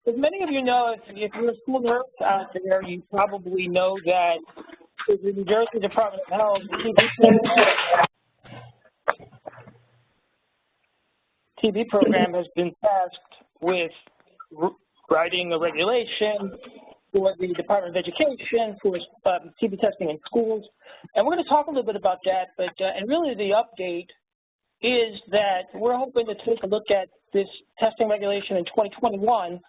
As many of you know, if you're a school nurse out there, you probably know that the New Jersey Department of Health TB program has been tasked with writing a regulation for the Department of Education for TB testing in schools. And we're going to talk a little bit about that, but and really the update is that we're hoping to take a look at this testing regulation in 2021.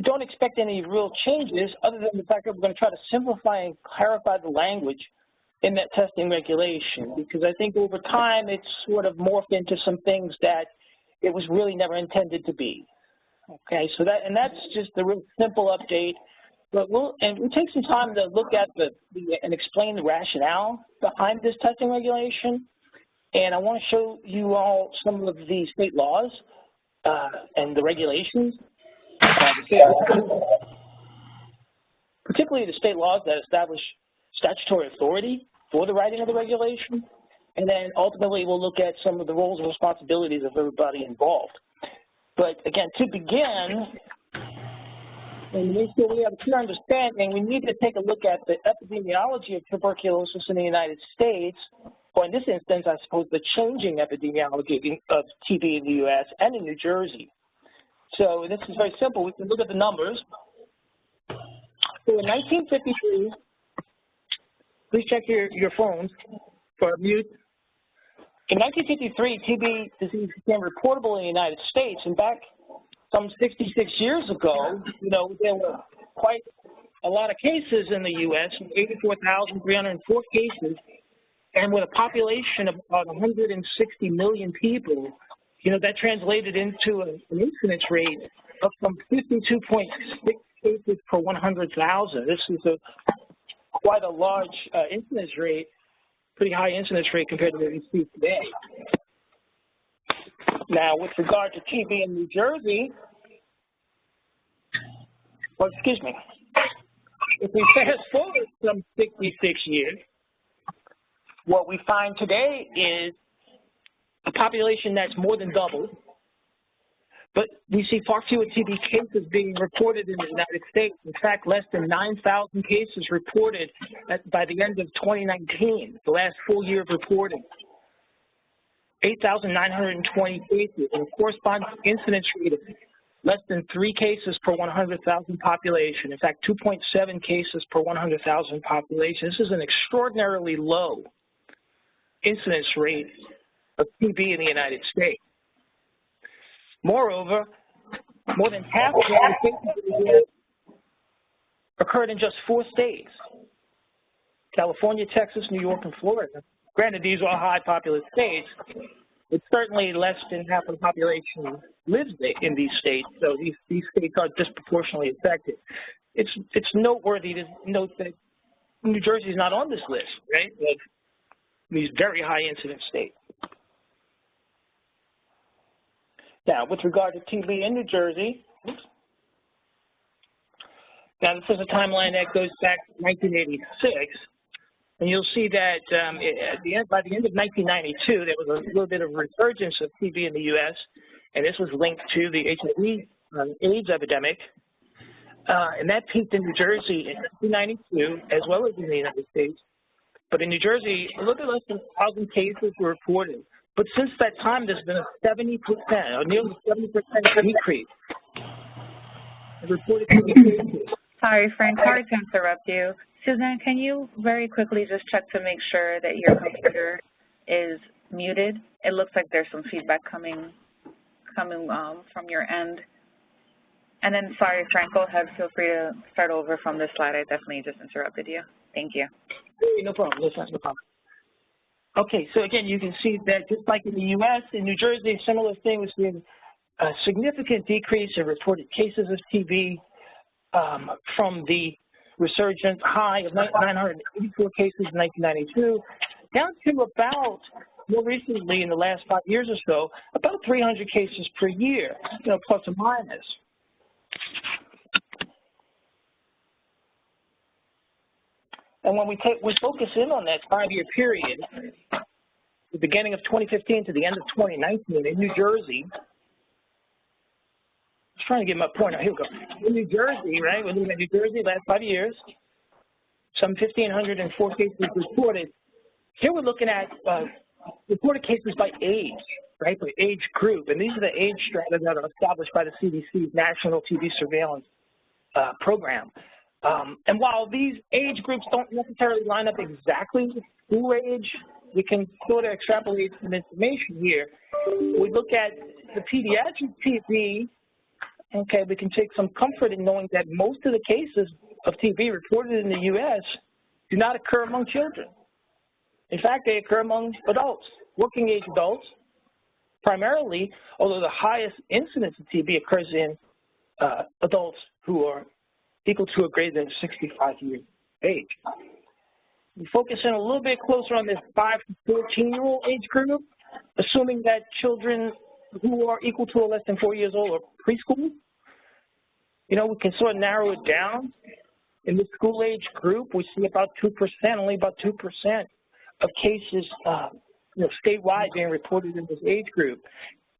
Don't expect any real changes other than the fact that we're going to try to simplify and clarify the language in that testing regulation, because I think over time it's sort of morphed into some things that it was really never intended to be. Okay, so that's just the real simple update. But we'll take some time to look at and explain the rationale behind this testing regulation. And I want to show you all some of the state laws and the regulations, particularly the state laws that establish statutory authority for the writing of the regulation. And then ultimately we'll look at some of the roles and responsibilities of everybody involved. But again, to begin, and make sure we have a clear understanding, we need to take a look at the epidemiology of tuberculosis in the United States, or in this instance, I suppose, the changing epidemiology of TB in the U.S. and in New Jersey. So this is very simple. We can look at the numbers. So in 1953, please check your phones for a mute. In 1953, TB disease became reportable in the United States, and back some 66 years ago, you know, there were quite a lot of cases in the U.S., 84,304 cases, and with a population of about 160 million people, you know, that translated into an incidence rate of some 52.6 cases per 100,000. This is quite a large incidence rate, pretty high incidence rate compared to what we see today. Now, with regard to TB in New Jersey, well, excuse me, if we fast forward some 66 years, what we find today is a population that's more than doubled, but we see far fewer TB cases being reported in the United States. In fact, less than 9,000 cases reported by the end of 2019, the last full year of reporting. 8,920 cases, and a corresponding incidence rate of less than 3 cases per 100,000 population. In fact, 2.7 cases per 100,000 population. This is an extraordinarily low incidence rate of TB in the United States. Moreover, more than half of the cases in the U.S. occurred in just 4 states: California, Texas, New York, and Florida. Granted, these are all high populous states, but certainly less than half of the population lives in these states, so these states are disproportionately affected. It's noteworthy to note that New Jersey is not on this list, right, of these very high incidence states. Now, with regard to TB in New Jersey, now this is a timeline that goes back to 1986, and you'll see that by the end of 1992, there was a little bit of resurgence of TB in the U.S., and this was linked to the HIV/AIDS epidemic, and that peaked in New Jersey in 1992, as well as in the United States. But in New Jersey, a little bit less than 1,000 cases were reported. But since that time, there's been a 70%, or nearly 70% decrease in reported cases. Sorry, Frank, sorry to interrupt you. Suzanne, can you very quickly just check to make sure that your computer is muted? It looks like there's some feedback coming from your end. And then, sorry, Frank, go ahead. Feel free to start over from this slide. I definitely just interrupted you. Thank you. No problem. No problem. Okay, so again, you can see that just like in the U.S., in New Jersey, a similar thing was seeing a significant decrease in reported cases of TB from the resurgent high of 984 cases in 1992 down to about, more recently in the last 5 years or so, about 300 cases per year, you know, plus or minus. And when we focus in on that 5-year period, the beginning of 2015 to the end of 2019 in New Jersey, trying to get my point out. Here we go. In New Jersey, right? We're looking at New Jersey last 5 years. Some 1,504 cases reported. Here we're looking at reported cases by age, right? By age group. And these are the age strata that are established by the CDC's National TB Surveillance Program. And while these age groups don't necessarily line up exactly with school age, we can sort of extrapolate some information here. We look at the pediatric TB, okay, we can take some comfort in knowing that most of the cases of TB reported in the U.S. do not occur among children. In fact, they occur among adults, working age adults, primarily, although the highest incidence of TB occurs in adults who are equal to or greater than 65 years of age. We focus in a little bit closer on this 5 to 14-year-old age group, assuming that children who are equal to or less than 4 years old are preschool. You know, we can sort of narrow it down. In the school age group, we see about 2%, only about 2% of cases, statewide being reported in this age group.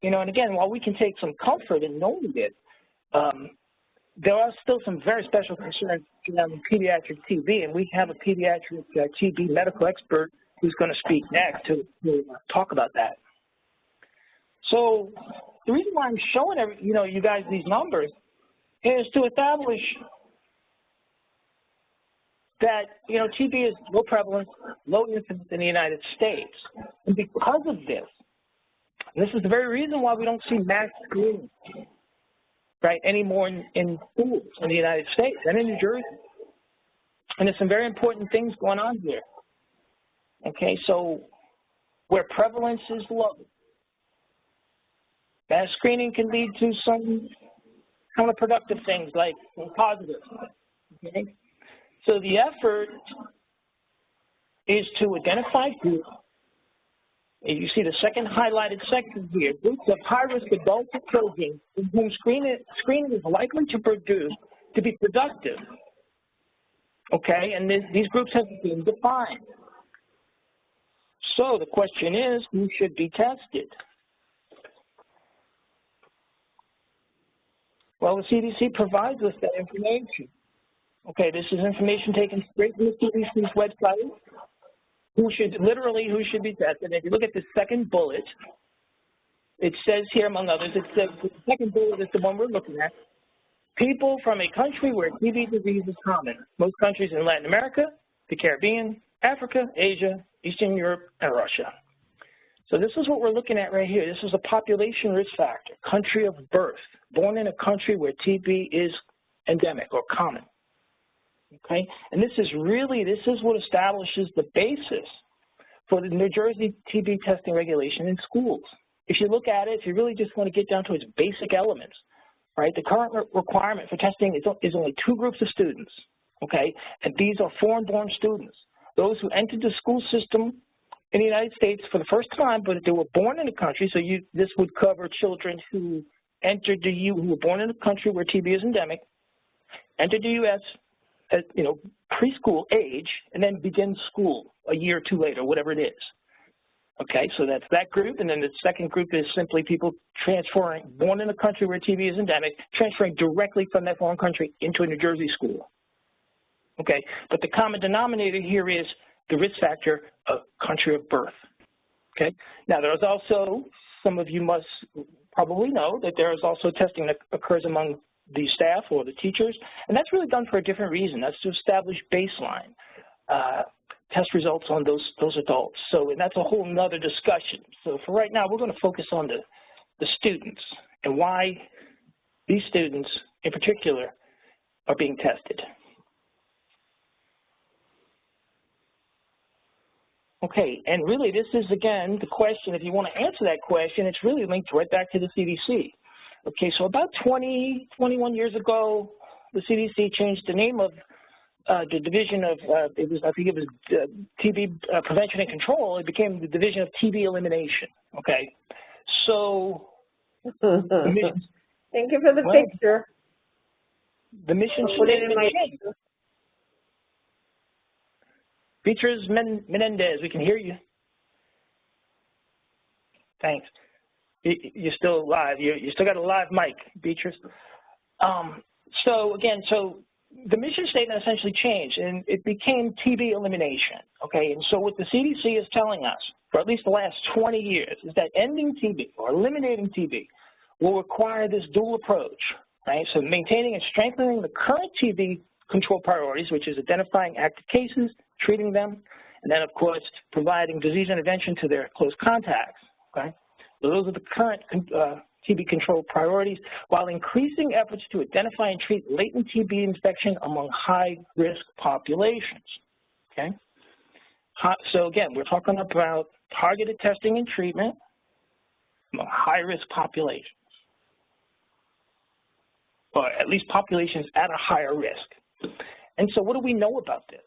You know, and again, while we can take some comfort in knowing it, there are still some very special concerns around pediatric TB, and we have a pediatric TB medical expert who's going to speak next to talk about that. So the reason why I'm showing you guys these numbers is to establish that TB is low prevalence, low incidence in the United States, and because of this, this is the very reason why we don't see mass screening, right, anymore in schools in the United States and in New Jersey. And there's some very important things going on here. Okay, so where prevalence is low, mass screening can lead to some counterproductive things like positive. Okay, so the effort is to identify groups. You see the second highlighted section here, groups of high-risk adults and children in whom screening is likely to be productive. Okay, and these groups have been defined. So the question is, who should be tested? Well, the CDC provides us that information. Okay, this is information taken straight from the CDC's website. Who should be tested? If you look at the second bullet, it says here, among others, it says the second bullet is the one we're looking at. People from a country where TB disease is common. Most countries in Latin America, the Caribbean, Africa, Asia, Eastern Europe, and Russia. So this is what we're looking at right here. This is a population risk factor, country of birth, born in a country where TB is endemic or common. Okay, and this is what establishes the basis for the New Jersey TB testing regulation in schools. If you look at it, if you really just want to get down to its basic elements, right, the current requirement for testing is only 2 groups of students, okay, and these are foreign-born students, those who entered the school system in the United States for the first time, but they were born in the country, so this would cover children who were born in a country where TB is endemic, entered the U.S. at preschool age, and then begin school a year or 2 later, whatever it is. Okay, so that's that group, and then the second group is simply people born in a country where TB is endemic, transferring directly from that foreign country into a New Jersey school. Okay, but the common denominator here is the risk factor of country of birth. Okay, now there's also, some of you must probably know that there is also testing that occurs among the staff or the teachers, and that's really done for a different reason. That's to establish baseline test results on those adults. So, and that's a whole nother discussion. So for right now, we're going to focus on the students and why these students in particular are being tested. Okay, and really this is, again, the question. If you want to answer that question, it's really linked right back to the CDC. Okay, so about 21 years ago, the CDC changed the name of the division of, I think it was TB prevention and control. It became the division of TB elimination. Okay, so the mission, thank you for the picture. The mission statement changed. Beatriz Menendez, we can hear you. Thanks. You're still live. You still got a live mic, Beatriz. So the mission statement essentially changed, and it became TB elimination, okay? And so what the CDC is telling us, for at least the last 20 years, is that ending TB or eliminating TB will require this dual approach, right? So maintaining and strengthening the current TB control priorities, which is identifying active cases, treating them, and then, of course, providing disease intervention to their close contacts, okay? So those are the current TB control priorities, while increasing efforts to identify and treat latent TB infection among high-risk populations, okay? So again, we're talking about targeted testing and treatment among high-risk populations, or at least populations at a higher risk. And so what do we know about this?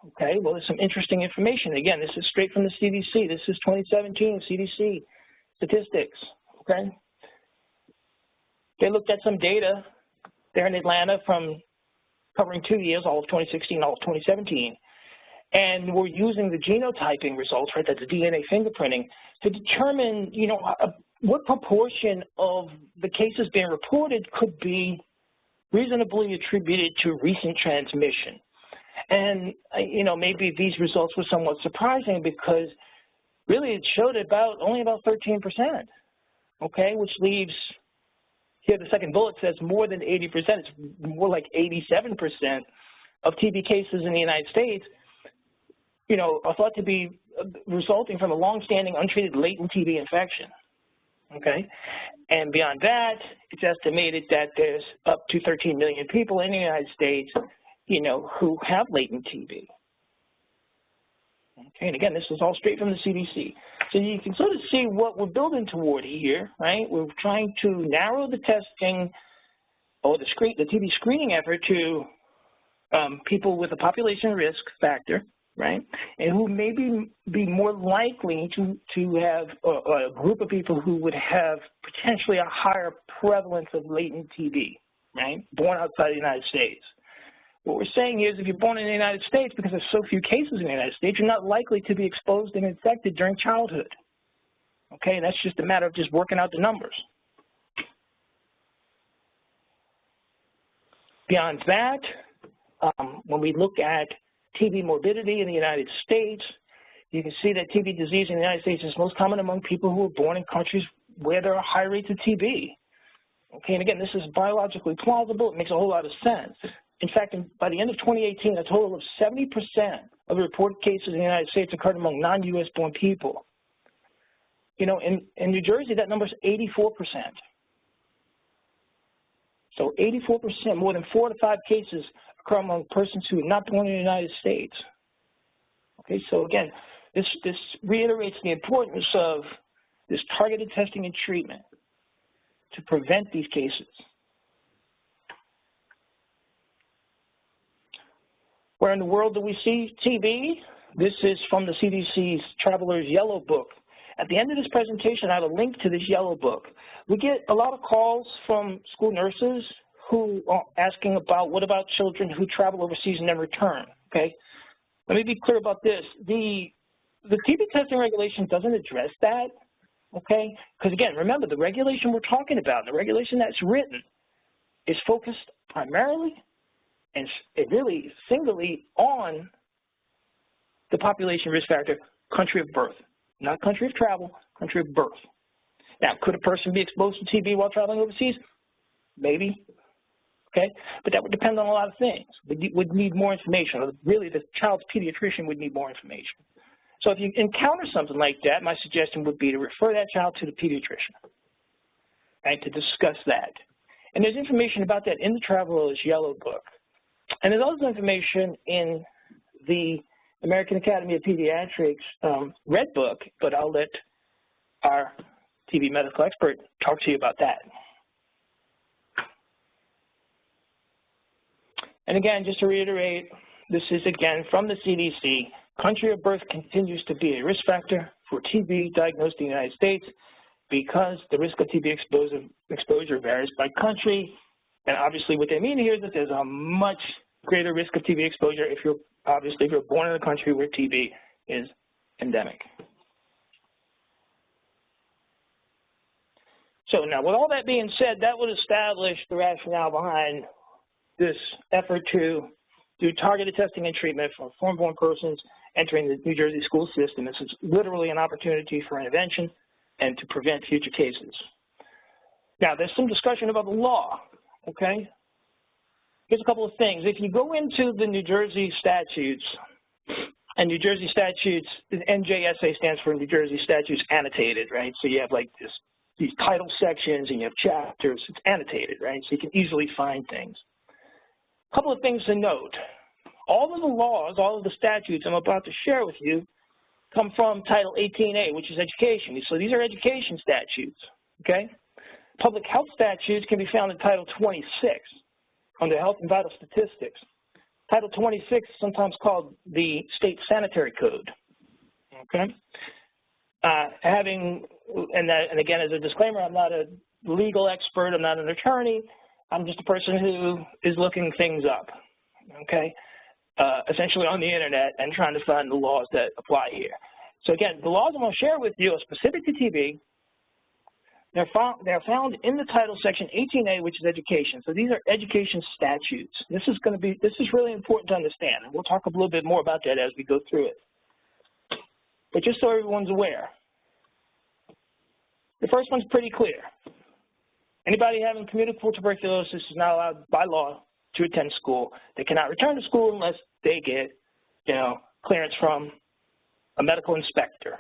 Okay, well, there's some interesting information. Again, this is straight from the CDC. This is 2017 CDC statistics, okay? They looked at some data there in Atlanta from covering 2 years, all of 2016, all of 2017, and we're using the genotyping results, right, that's the DNA fingerprinting, to determine, you know, what proportion of the cases being reported could be reasonably attributed to recent transmission. And, you know, maybe these results were somewhat surprising because really it showed only about 13%, okay, which leaves, here the second bullet says more than 80%, it's more like 87% of TB cases in the United States, you know, are thought to be resulting from a long-standing untreated latent TB infection, okay? And beyond that, it's estimated that there's up to 13 million people in the United States, you know, who have latent TB. Okay, and again, this is all straight from the CDC. So you can sort of see what we're building toward here, right? We're trying to narrow the testing or the TB screening effort to people with a population risk factor, right? And who may be more likely to have a group of people who would have potentially a higher prevalence of latent TB, right? Born outside the United States. What we're saying is if you're born in the United States, because there's so few cases in the United States, you're not likely to be exposed and infected during childhood. Okay, and that's just a matter of just working out the numbers. Beyond that, when we look at TB morbidity in the United States, you can see that TB disease in the United States is most common among people who are born in countries where there are high rates of TB. Okay, and again, this is biologically plausible. It makes a whole lot of sense. In fact, by the end of 2018, a total of 70% of the reported cases in the United States occurred among non-U.S. born people. You know, in New Jersey, that number is 84%. So 84%, more than 4 to 5 cases occur among persons who are not born in the United States. Okay, so again, this reiterates the importance of this targeted testing and treatment to prevent these cases. Where in the world do we see TB? This is from the CDC's Traveler's Yellow Book. At the end of this presentation, I have a link to this yellow book. We get a lot of calls from school nurses who are asking about what about children who travel overseas and then return, okay? Let me be clear about this. The TB testing regulation doesn't address that, okay? Because again, remember the regulation we're talking about, the regulation that's written is focused primarily and really singularly on the population risk factor, country of birth, not country of travel, country of birth. Now, could a person be exposed to TB while traveling overseas? Maybe, okay? But that would depend on a lot of things. We would need more information, or really the child's pediatrician would need more information. So if you encounter something like that, my suggestion would be to refer that child to the pediatrician, right, to discuss that. And there's information about that in the Traveler's Yellow Book. And there's also information in the American Academy of Pediatrics Red Book, but I'll let our TB medical expert talk to you about that. And again, just to reiterate, this is again from the CDC. Country of birth continues to be a risk factor for TB diagnosed in the United States because the risk of TB exposure varies by country. And obviously what they mean here is that there's a much greater risk of TB exposure if you're born in a country where TB is endemic. So now, with all that being said, that would establish the rationale behind this effort to do targeted testing and treatment for foreign-born persons entering the New Jersey school system. This is literally an opportunity for intervention and to prevent future cases. Now, there's some discussion about the law, okay? Here's a couple of things. If you go into the New Jersey statutes, and New Jersey statutes, NJSA stands for New Jersey Statutes Annotated, right? So you have like these title sections and you have chapters. It's annotated, right? So you can easily find things. A couple of things to note. All of the laws, all of the statutes I'm about to share with you come from Title 18A, which is education. So these are education statutes, okay? Public health statutes can be found in Title 26 under Health and Vital Statistics. Title 26 is sometimes called the State Sanitary Code, okay? And again, as a disclaimer, I'm not a legal expert, I'm not an attorney, I'm just a person who is looking things up, okay? Essentially on the internet and trying to find the laws that apply here. So again, the laws I'm going to share with you are specific to TB. They're found in the title section 18A, which is education. So these are education statutes. This is really important to understand, and we'll talk a little bit more about that as we go through it. But just so everyone's aware, the first one's pretty clear. Anybody having communicable tuberculosis is not allowed by law to attend school. They cannot return to school unless they get, clearance from a medical inspector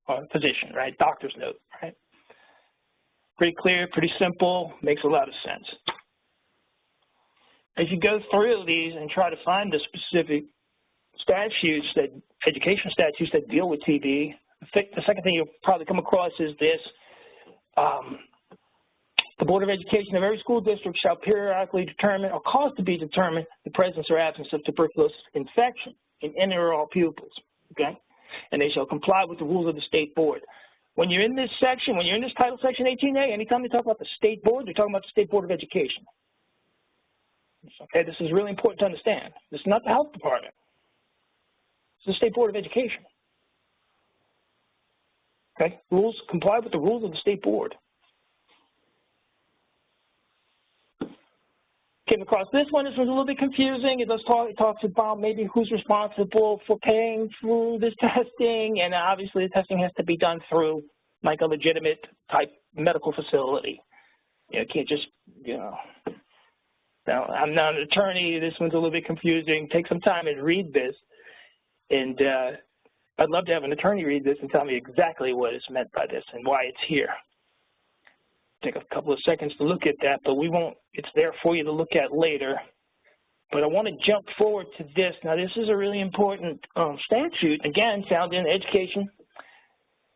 or physician, right? Doctor's note, right? Pretty clear, pretty simple, makes a lot of sense. As you go through these and try to find the specific statutes, education statutes that deal with TB, the second thing you'll probably come across is this. The Board of Education of every school district shall periodically determine or cause to be determined the presence or absence of tuberculosis infection in any or all pupils, okay? And they shall comply with the rules of the state board. When you're in this section, when you're in this title section 18A, anytime they talk about the state board, they're talking about the State Board of Education. Okay, this is really important to understand. This is not the health department. It's the State Board of Education. Okay, rules, comply with the rules of the state board. Came across this one. This one's a little bit confusing. It talks about maybe who's responsible for paying through this testing, and obviously the testing has to be done through like a legitimate type medical facility. You can't just, Now, I'm not an attorney. This one's a little bit confusing. Take some time and read this, and I'd love to have an attorney read this and tell me exactly what is meant by this and why it's here. Take a couple of seconds to look at that, but we won't, it's there for you to look at later. But I want to jump forward to this. Now, this is a really important statute, again, found in education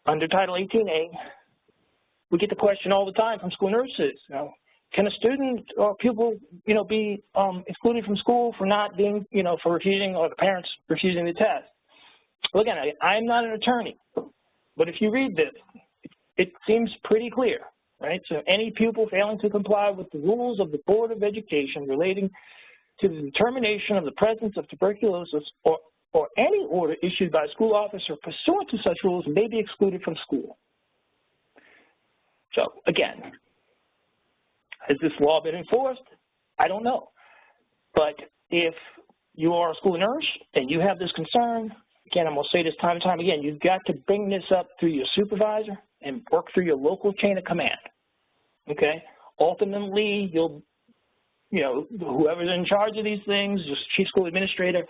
under Title 18A. We get the question all the time from school nurses. Can a student or pupil, be excluded from school for not being, for refusing, or the parents refusing the test? Well, again, I'm not an attorney, but if you read this, it seems pretty clear. Right? So any pupil failing to comply with the rules of the Board of Education relating to the determination of the presence of tuberculosis or any order issued by a school officer pursuant to such rules may be excluded from school. So again, has this law been enforced? I don't know. But if you are a school nurse and you have this concern, again, I'm going to say this time and time again, you've got to bring this up through your supervisor and work through your local chain of command, okay? Ultimately, whoever's in charge of these things, just chief school administrator,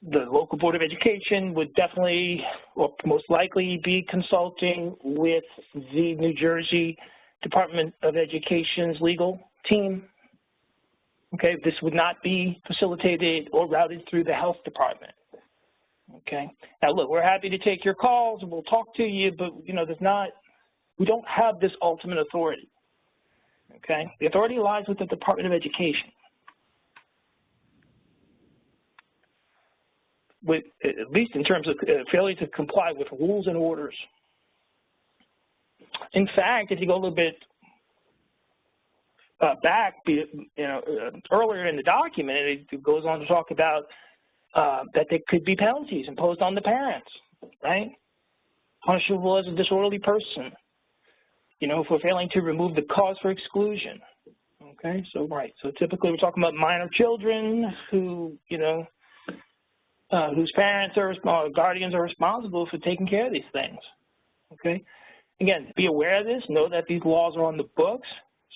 the local Board of Education would definitely, or most likely, be consulting with the New Jersey Department of Education's legal team, okay? This would not be facilitated or routed through the health department. Okay. Now, look, we're happy to take your calls and we'll talk to you, but we don't have this ultimate authority. Okay. The authority lies with the Department of Education. At least in terms of failure to comply with rules and orders. In fact, if you go a little bit back, earlier in the document, it goes on to talk about that there could be penalties imposed on the parents, right? Punishable as a disorderly person. you know, if we're failing to remove the cause for exclusion. Okay, so so typically we're talking about minor children who, you know, whose parents or guardians are responsible for taking care of these things. Okay, again, be aware of this. Know that these laws are on the books.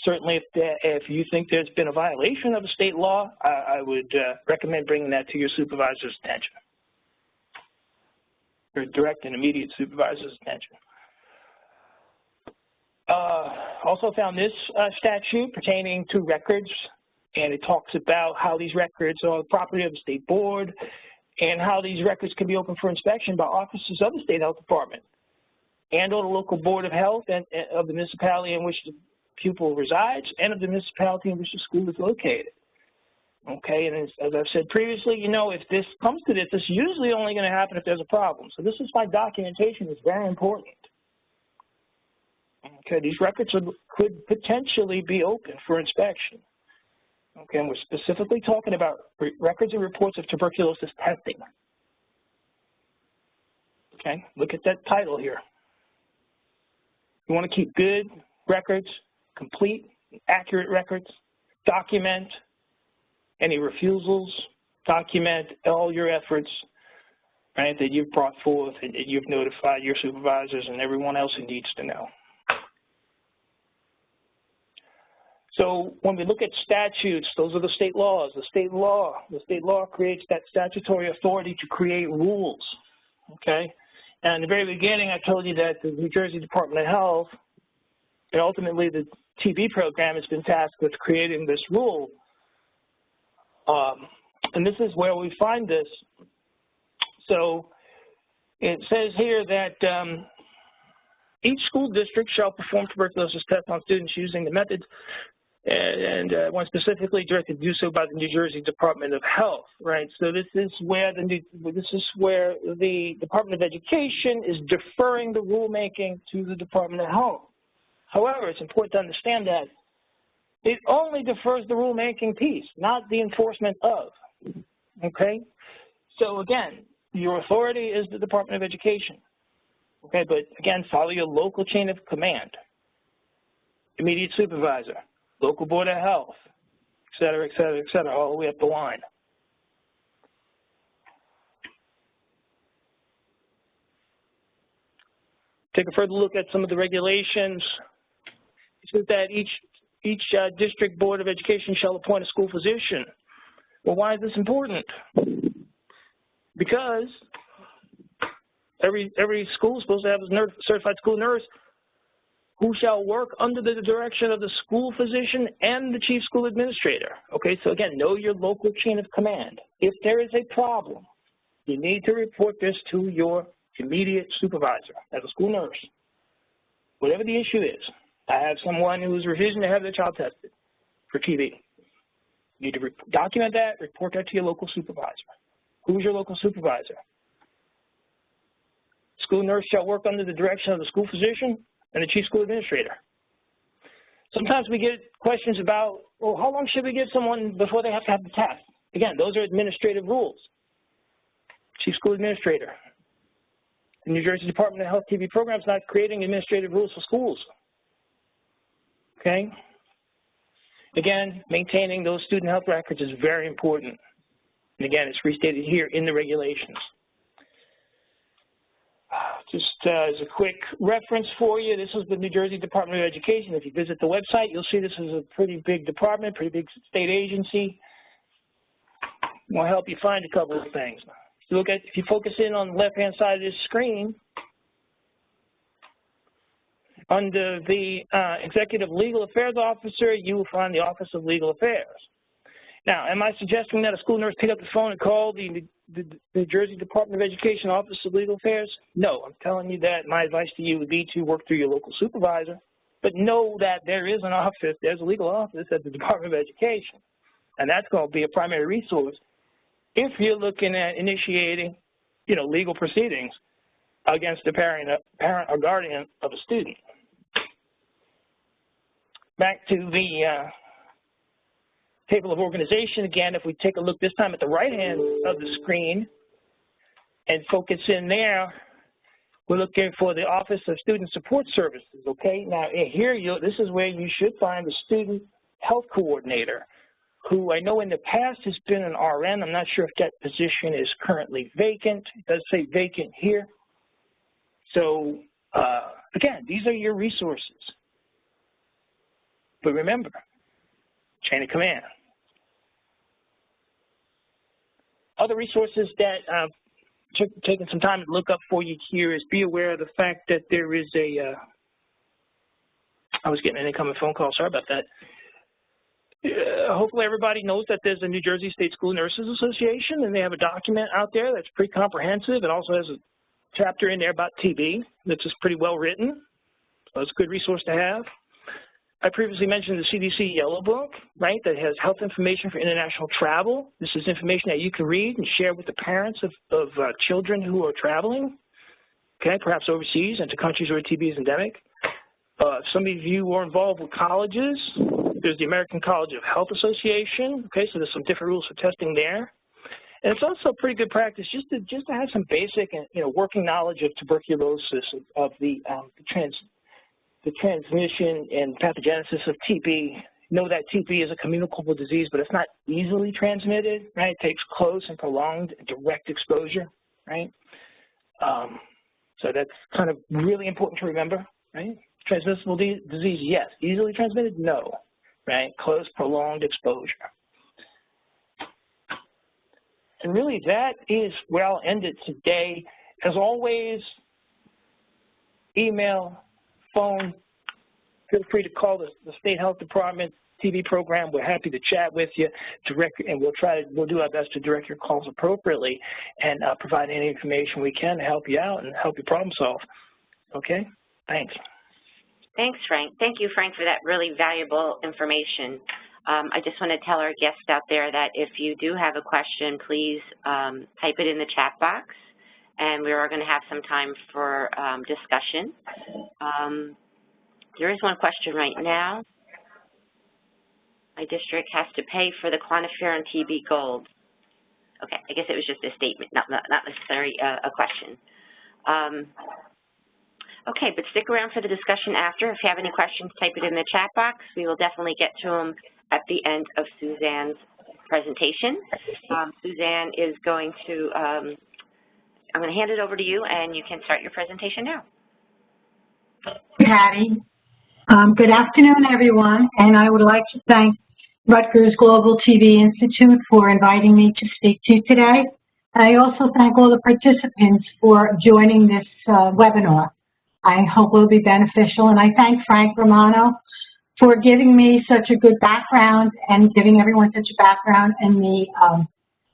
Certainly, if you think there's been a violation of a state law, I would recommend bringing that to your supervisor's attention, your direct and immediate supervisor's attention. Also found this statute pertaining to records, and it talks about how these records are the property of the state board and how these records can be open for inspection by officers of the state health department and or the local board of health and of the municipality in which the pupil resides and of the municipality in which the school is located. Okay, and as I've said previously, you know, if this comes to this, it's usually only going to happen if there's a problem. So this is why documentation is very important. Okay, these records could potentially be open for inspection. Okay, and we're specifically talking about records and reports of tuberculosis testing. Okay, look at that title here. You want to keep good records, complete, accurate records, document any refusals, document all your efforts, right, that you've brought forth and you've notified your supervisors and everyone else who needs to know. So when we look at statutes, those are the state laws. The state law creates that statutory authority to create rules, okay? And in the very beginning, I told you that the New Jersey Department of Health, and ultimately the TB program, has been tasked with creating this rule. And this is where we find this. So it says here that each school district shall perform tuberculosis tests on students using the methods and one specifically directed to do so by the New Jersey Department of Health, right? So this is where the Department of Education is deferring the rulemaking to the Department of Health. However, it's important to understand that it only defers the rulemaking piece, not the enforcement of, okay? So again, your authority is the Department of Education, okay? But again, follow your local chain of command, immediate supervisor, local board of health, et cetera, all the way up the line. Take a further look at some of the regulations. It says that each district board of education shall appoint a school physician. Well, why is this important? Because every school is supposed to have a certified school nurse who shall work under the direction of the school physician and the chief school administrator. Okay, so again, know your local chain of command. If there is a problem, you need to report this to your immediate supervisor as a school nurse, whatever the issue is. I have someone who's refusing to have their child tested for TB. You need to document that, report that to your local supervisor. Who's your local supervisor? School nurse shall work under the direction of the school physician and the chief school administrator. Sometimes we get questions about, well, how long should we give someone before they have to have the test? Again, those are administrative rules. Chief school administrator. The New Jersey Department of Health TB program is not creating administrative rules for schools. Okay? Again, maintaining those student health records is very important. And again, it's restated here in the regulations. Just as a quick reference for you, this is the New Jersey Department of Education. If you visit the website, you'll see this is a pretty big department, pretty big state agency. We'll help you find a couple of things. If you focus in on the left-hand side of this screen, under the Executive Legal Affairs Officer, you will find the Office of Legal Affairs. Now, am I suggesting that a school nurse pick up the phone and call the New Jersey Department of Education Office of Legal Affairs? No, I'm telling you that my advice to you would be to work through your local supervisor, but know that there is an office, there's a legal office at the Department of Education, and that's going to be a primary resource if you're looking at initiating, you know, legal proceedings against a parent or guardian of a student. Back to the table of organization again. If we take a look this time at the right hand of the screen and focus in there, We're looking for the Office of Student Support Services, okay? Now, here, this is where you should find the Student Health Coordinator, who I know in the past has been an RN. I'm not sure if that position is currently vacant. It does say vacant here. So, again, these are your resources. But remember, chain of command. Other resources that taking some time to look up for you here is be aware of the fact that there is a, I was getting an incoming phone call, sorry about that. Hopefully everybody knows that there's a New Jersey State School Nurses Association, and they have a document out there that's pretty comprehensive. It also has a chapter in there about TB that's just pretty well written, so it's a good resource to have. I previously mentioned the CDC Yellow Book, right, that has health information for international travel. This is information that you can read and share with the parents of children who are traveling, okay, perhaps overseas and to countries where TB is endemic. Some of you are involved with colleges. There's the American College of Health Association, okay, so there's some different rules for testing there. And it's also pretty good practice just to have some basic and, working knowledge of tuberculosis, of the transmission and pathogenesis of TB. Know that TB is a communicable disease, but it's not easily transmitted, right? It takes close and prolonged direct exposure, right? So that's kind of really important to remember, right? Transmissible disease, yes. Easily transmitted, no, right? Close, prolonged exposure. And really that is where I'll end it today. As always, email, phone, feel free to call the State Health Department TB program. We're happy to chat with you, and we'll do our best to direct your calls appropriately and provide any information we can to help you out and help you problem solve. Okay? Thanks. Thanks, Frank. Thank you, Frank, for that really valuable information. I just want to tell our guests out there that if you do have a question, please type it in the chat box, and we are going to have some time for discussion. There is one question right now. My district has to pay for the QuantiFERON TB Gold. Okay, I guess it was just a statement, not necessarily a question. Okay, but stick around for the discussion after. If you have any questions, type it in the chat box. We will definitely get to them at the end of Suzanne's presentation. Suzanne is going to, I'm going to hand it over to you, and you can start your presentation now. Patty. Good afternoon, everyone, and I would like to thank Rutgers Global TB Institute for inviting me to speak to you today. I also thank all the participants for joining this webinar. I hope it will be beneficial, and I thank Frank Romano for giving me such a good background and giving everyone such a background in the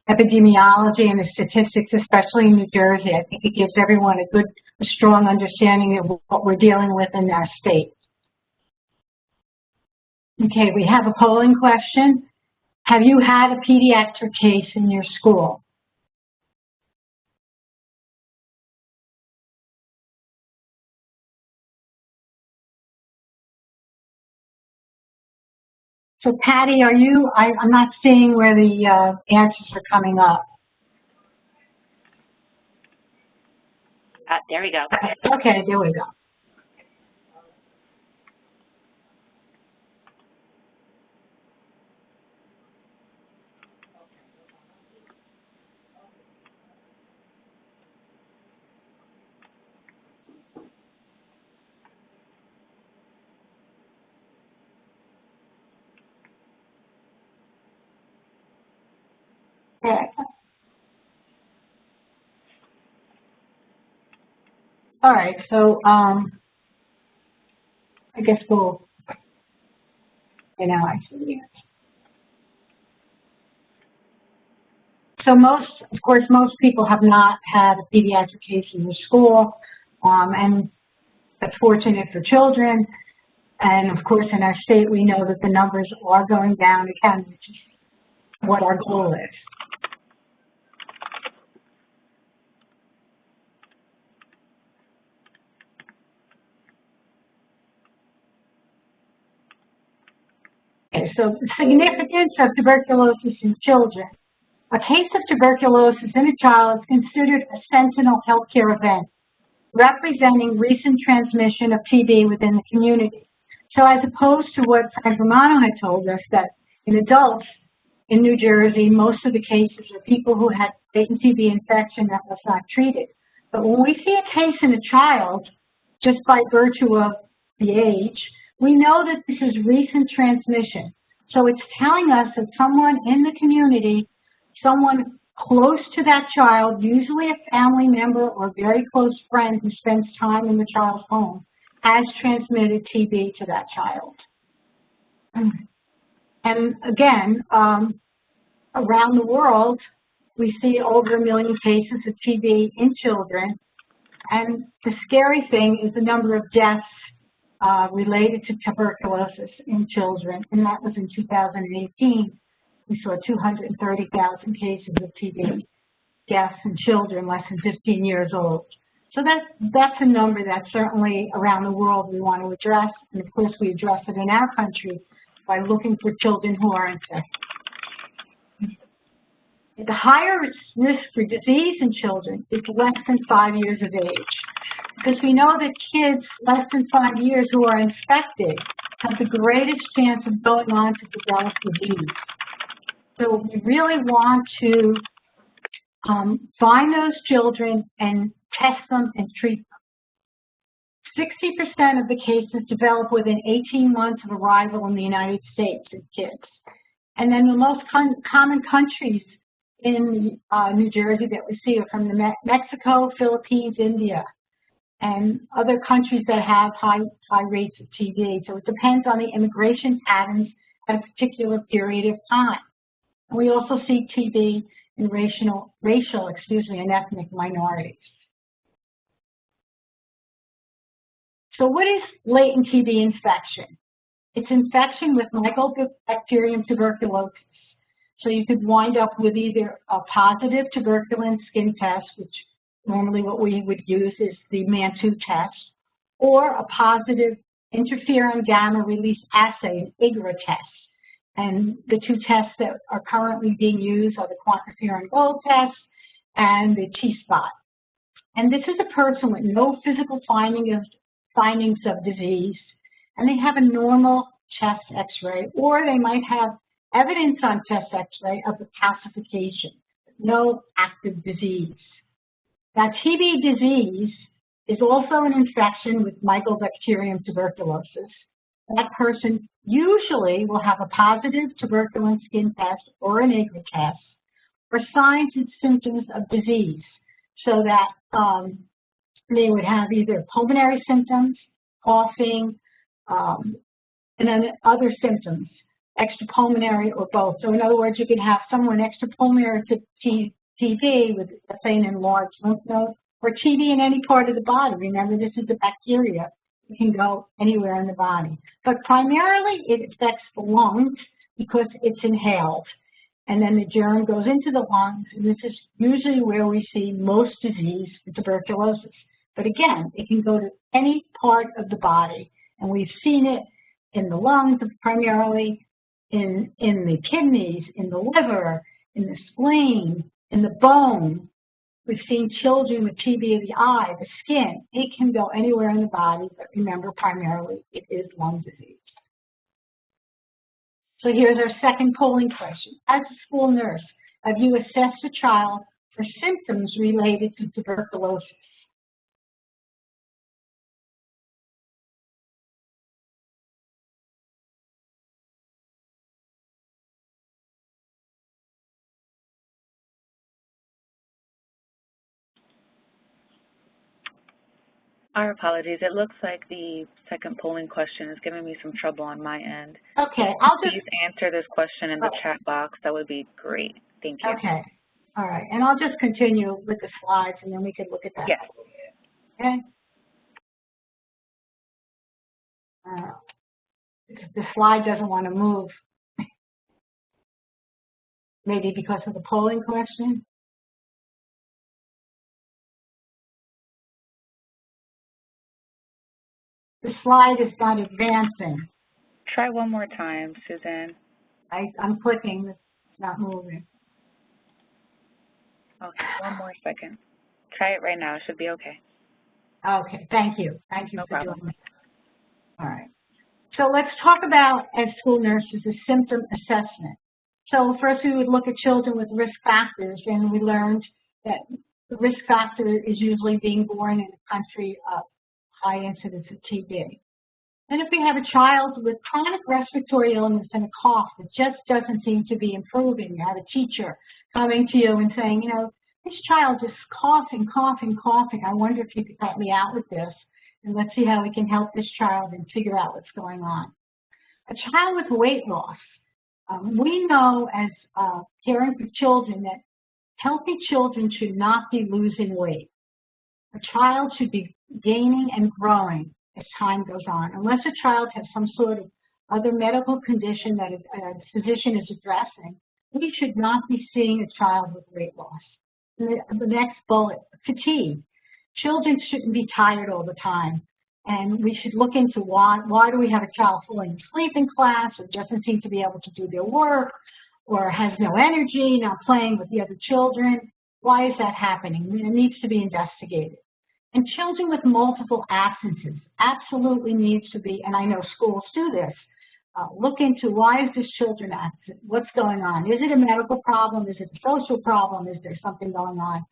epidemiology and the statistics, especially in New Jersey. I think it gives everyone a strong understanding of what we're dealing with in our state. Okay, we have a polling question. Have you had a pediatric case in your school? So Patty, are you, I'm not seeing where the answers are coming up. There we go. Okay, there we go. Okay. All right, so I guess we'll, now I see it. So of course, most people have not had a pediatric case in their school, and that's fortunate for children. And of course, in our state, we know that the numbers are going down again, which is what our goal is. Okay, so the significance of tuberculosis in children. A case of tuberculosis in a child is considered a sentinel healthcare event. representing recent transmission of TB within the community. So as opposed to what Frank Romano had told us, that in adults in New Jersey, most of the cases are people who had latent TB infection that was not treated. But when we see a case in a child, just by virtue of the age, we know that this is recent transmission. So it's telling us that someone in the community, someone close to that child, usually a family member or very close friend who spends time in the child's home, has transmitted TB to that child. And again, around the world, we see over 1 million cases of TB in children. And the scary thing is the number of deaths related to tuberculosis in children, and that was in 2018. We saw 230,000 cases of TB deaths in children less than 15 years old. So that's a number that certainly around the world we want to address, and of course we address it in our country by looking for children who are infected. The higher risk for disease in children is less than 5 years of age, because we know that kids less than 5 years who are infected have the greatest chance of going on to develop disease. So we really want to find those children and test them and treat them. 60% of the cases develop within 18 months of arrival in the United States in kids. And then the most common countries in New Jersey that we see are from Mexico, Philippines, India, and other countries that have high rates of TB. So it depends on the immigration patterns at a particular period of time. And we also see TB in racial and ethnic minorities. So what is latent TB infection? It's infection with Mycobacterium tuberculosis. So you could wind up with either a positive tuberculin skin test, which normally what we would use is the MAN2 test, or a positive interferon gamma release assay, an IGRA test. And the two tests that are currently being used are the quantiferon gold test and the T-spot. And this is a person with no physical findings of disease, and they have a normal chest x-ray, or they might have evidence on chest x-ray of the calcification, no active disease. Now, TB disease is also an infection with Mycobacterium tuberculosis. That person usually will have a positive tuberculin skin test or an IGRA test for signs and symptoms of disease, so that they would have either pulmonary symptoms, coughing, and then other symptoms, extrapulmonary or both. So in other words, you can have someone extrapulmonary to TB with, say, an enlarged lymph node, or TB in any part of the body. Remember, this is a bacteria. It can go anywhere in the body. But primarily, it affects the lungs because it's inhaled. And then the germ goes into the lungs, and this is usually where we see most disease for tuberculosis. But again, it can go to any part of the body, and we've seen it in the lungs primarily, in the kidneys, in the liver, in the spleen, in the bone. We've seen children with TB of the eye, the skin. It can go anywhere in the body, but remember, primarily, it is lung disease. So here's our second polling question. As a school nurse, have you assessed a child for symptoms related to tuberculosis? Our apologies. It looks like the second polling question is giving me some trouble on my end. Okay, I'll just please answer this question in the chat box. That would be great. Thank you. Okay. All right. And I'll just continue with the slides, and then we could look at that. Yes. Okay. The slide doesn't want to move. Maybe because of the polling question. The slide is not advancing. Try one more time, Suzanne. I'm clicking, it's not moving. Okay, one more second. Try it right now, it should be okay. Okay, thank you. Thank you No for problem. doing that. All right. So let's talk about, as school nurses, the symptom assessment. So first we would look at children with risk factors, and we learned that the risk factor is usually being born in a country of high incidence of TB. And if we have a child with chronic respiratory illness and a cough that just doesn't seem to be improving, you have a teacher coming to you and saying, you know, this child is coughing, coughing, coughing. I wonder if you could help me out with this, and let's see how we can help this child and figure out what's going on. A child with weight loss. We know as caring for children that healthy children should not be losing weight. A child should be gaining and growing as time goes on. Unless a child has some sort of other medical condition that a physician is addressing, we should not be seeing a child with weight loss. The next bullet, fatigue. Children shouldn't be tired all the time. And we should look into why do we have a child falling asleep in class, or doesn't seem to be able to do their work, or has no energy, not playing with the other children. Why is that happening? I mean, it needs to be investigated. And children with multiple absences absolutely needs to be, and I know schools do this, look into why is this children absent? What's going on? Is it a medical problem? Is it a social problem? Is there something going on?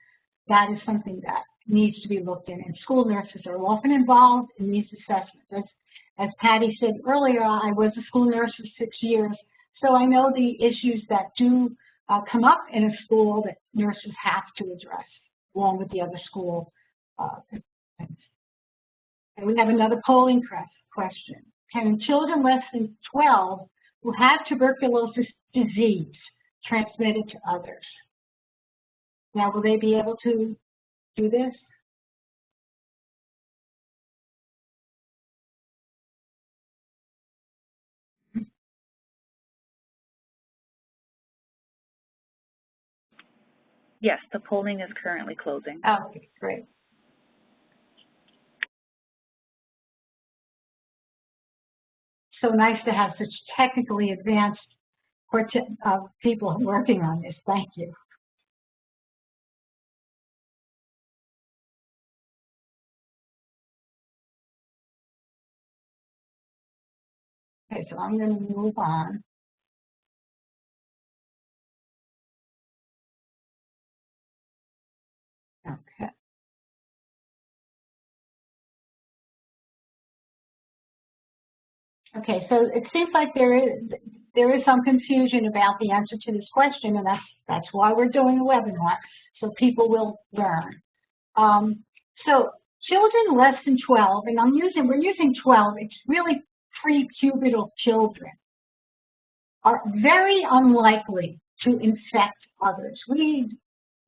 That is something that needs to be looked in, and school nurses are often involved in these assessments. As Patty said earlier, I was a school nurse for 6 years, so I know the issues that do come up in a school that nurses have to address, along with the other school participants. And we have another polling question. Can children less than 12 who have tuberculosis disease transmit it to others? Now, will they be able to do this? Yes, the polling is currently closing. Okay, great. So nice to have such technically advanced people working on this. Thank you. Okay, so I'm going to move on. Okay. Okay, so it seems like there is some confusion about the answer to this question, and that's why we're doing a webinar, so people will learn. So children less than 12, and we're using 12, it's really pre-pubertal children, are very unlikely to infect others. We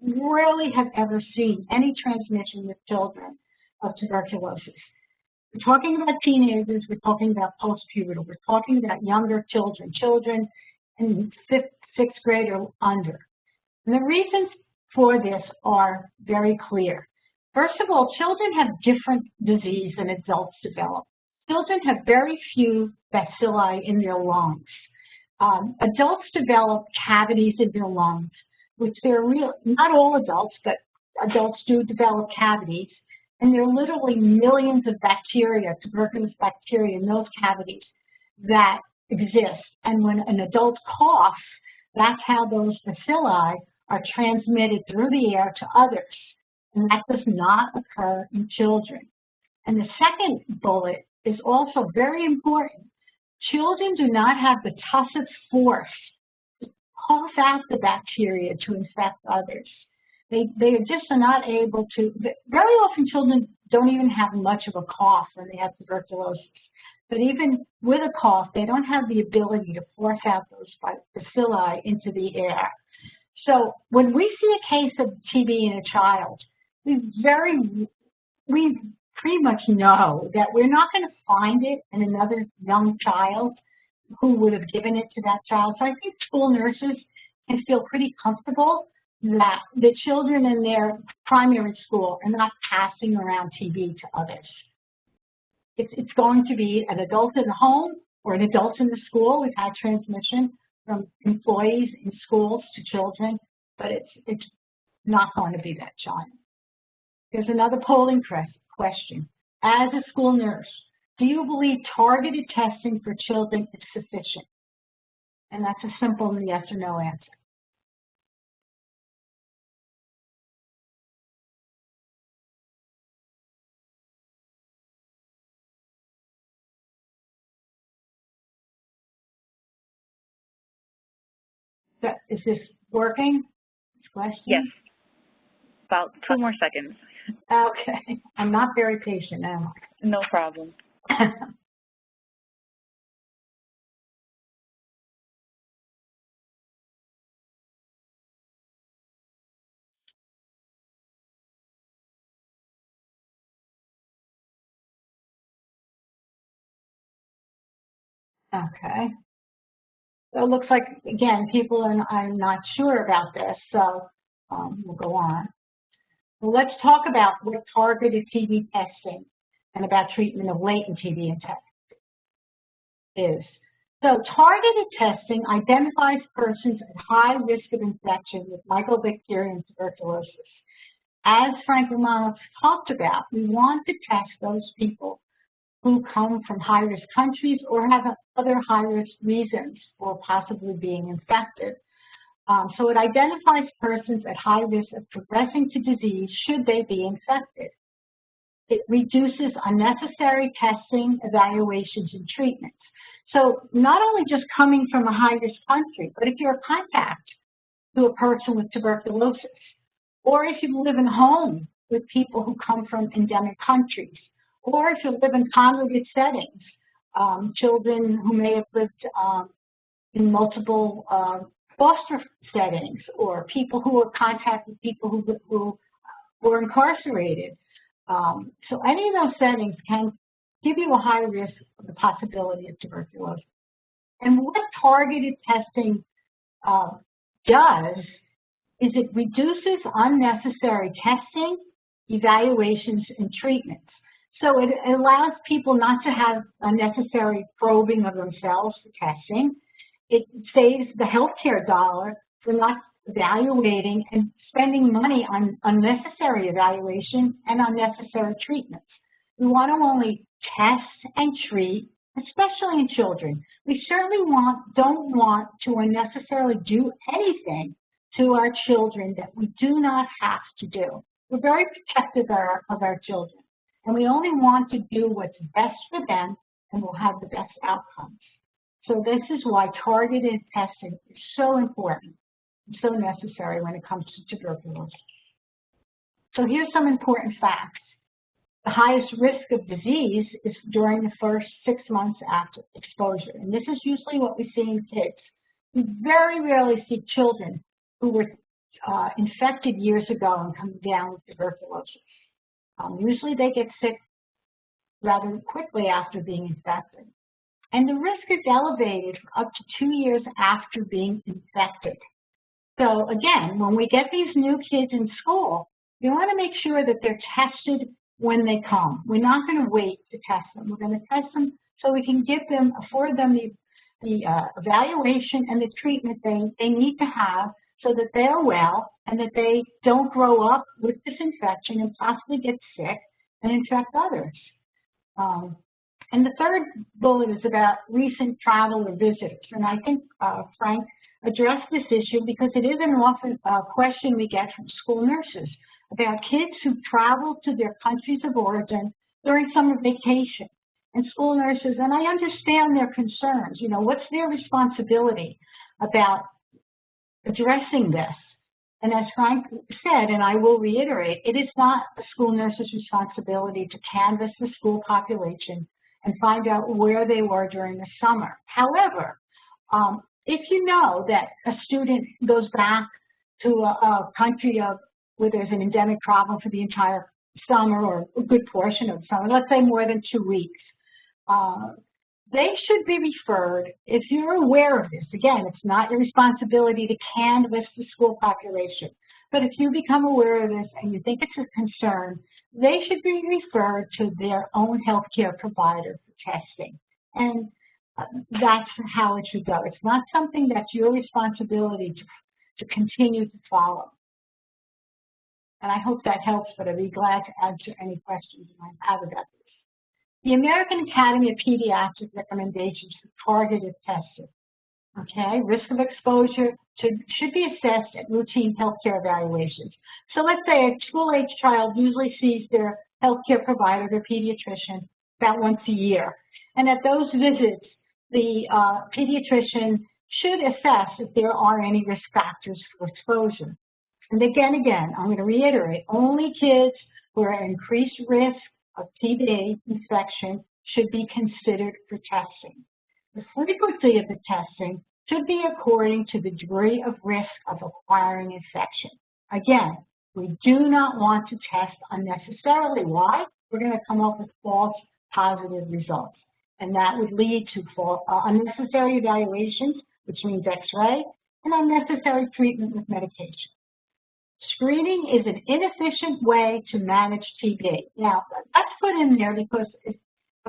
rarely have ever seen any transmission with children of tuberculosis. We're talking about teenagers, we're talking about post-pubertal, we're talking about younger children, children in 5th, 6th grade or under. And the reasons for this are very clear. First of all, children have different disease than adults develop. Children have very few bacilli in their lungs. Adults develop cavities in their lungs, which they're real, not all adults, but adults do develop cavities, and there are literally millions of bacteria, tuberculous bacteria in those cavities that exist. And when an adult coughs, that's how those bacilli are transmitted through the air to others. And that does not occur in children. And the second bullet is also very important. Children do not have the tussive force to cough out the bacteria to infect others. They just are not able to. Very often children don't even have much of a cough when they have tuberculosis. But even with a cough, they don't have the ability to force out those bacilli into the air. So when we see a case of TB in a child, we pretty much know that we're not going to find it in another young child who would have given it to that child. So I think school nurses can feel pretty comfortable that the children in their primary school are not passing around TB to others. It's going to be an adult in the home or an adult in the school. We've had transmission from employees in schools to children, but it's not going to be that child. There's another polling question. As a school nurse, do you believe targeted testing for children is sufficient? And that's a simple yes or no answer. So, is this working? This question? Yes. About 2 more seconds. Okay. I'm not very patient, am I? No problem. Okay. So it looks like, again, people are not sure about this, so we'll go on. Well, let's talk about what targeted TB testing and about treatment of latent TB is. So targeted testing identifies persons at high risk of infection with mycobacterium and tuberculosis. As Frank Romano talked about, we want to test those people who come from high-risk countries or have other high-risk reasons for possibly being infected. So it identifies persons at high risk of progressing to disease should they be infected. It reduces unnecessary testing, evaluations, and treatments. So not only just coming from a high-risk country, but if you're a contact to a person with tuberculosis, or if you live in home with people who come from endemic countries, or if you live in congregate settings, children who may have lived in multiple foster settings, or people who are contact with people who were incarcerated. So any of those settings can give you a high risk of the possibility of tuberculosis. And what targeted testing does is it reduces unnecessary testing, evaluations, and treatments. So it allows people not to have unnecessary probing of themselves for testing. It saves the healthcare dollar for not evaluating and spending money on unnecessary evaluation and unnecessary treatments. We want to only test and treat, especially in children. We certainly don't want to unnecessarily do anything to our children that we do not have to do. We're very protective of our children, and we only want to do what's best for them and will have the best outcomes. So this is why targeted testing is so important and so necessary when it comes to tuberculosis. So here's some important facts. The highest risk of disease is during the first 6 months after exposure. And this is usually what we see in kids. We very rarely see children who were infected years ago and come down with tuberculosis. Usually they get sick rather quickly after being infected. And the risk is elevated for up to 2 years after being infected. So again, when we get these new kids in school, we want to make sure that they're tested when they come. We're not going to wait to test them. We're going to test them so we can afford them the evaluation and the treatment they need to have so that they're well and that they don't grow up with this infection and possibly get sick and infect others. And the third bullet is about recent travel or visitors. And I think Frank addressed this issue because it is an often question we get from school nurses about kids who travel to their countries of origin during summer vacation. And school nurses, and I understand their concerns, you know, what's their responsibility about addressing this? And as Frank said, and I will reiterate, it is not the school nurse's responsibility to canvass the school population and find out where they were during the summer. However, if you know that a student goes back to a country where there's an endemic problem for the entire summer or a good portion of the summer, let's say more than 2 weeks, they should be referred, if you're aware of this. Again, it's not your responsibility to canvass the school population, but if you become aware of this and you think it's a concern, they should be referred to their own healthcare provider for testing. And that's how it should go. It's not something that's your responsibility to continue to follow. And I hope that helps, but I'd be glad to answer any questions you might have about this. The American Academy of Pediatrics recommendations for targeted testing. Okay, risk of exposure should be assessed at routine healthcare evaluations. So let's say a school-age child usually sees their healthcare provider, their pediatrician, about once a year. And at those visits, the pediatrician should assess if there are any risk factors for exposure. And again, I'm going to reiterate, only kids who are at increased risk of TB infection should be considered for testing. The frequency of the testing should be according to the degree of risk of acquiring infection. Again, we do not want to test unnecessarily. Why? We're going to come up with false positive results. And that would lead to unnecessary evaluations, which means X-ray, and unnecessary treatment with medication. Screening is an inefficient way to manage TB. Now, that's put in there because if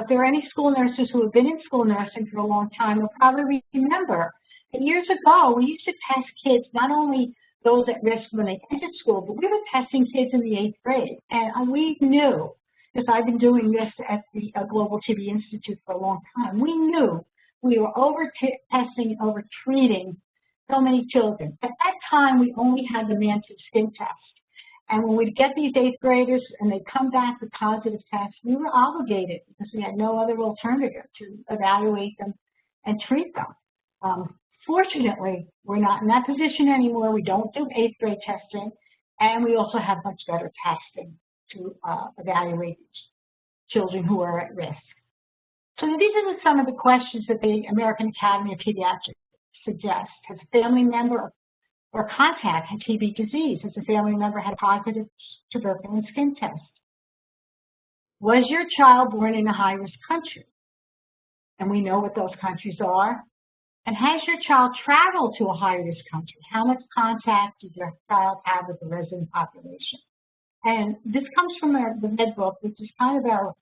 there are any school nurses who have been in school nursing for a long time, they'll probably remember that years ago, we used to test kids, not only those at risk when they entered school, but we were testing kids in the 8th grade. And we knew, because I've been doing this at the Global TB Institute for a long time, we knew we were over-testing and over-treating so many children. At that time, we only had the mantle skin test. And when we'd get these 8th graders and they'd come back with positive tests, we were obligated, because we had no other alternative, to evaluate them and treat them. Fortunately, we're not in that position anymore. We don't do 8th grade testing, and we also have much better testing to evaluate children who are at risk. So these are some of the questions that the American Academy of Pediatrics suggests. Has a family member or contact had TB disease? Has a family member had a positive tuberculosis skin test? Was your child born in a high-risk country? And we know what those countries are. And has your child traveled to a high-risk country? How much contact does your child have with the resident population? And this comes from the Red Book, which is kind of our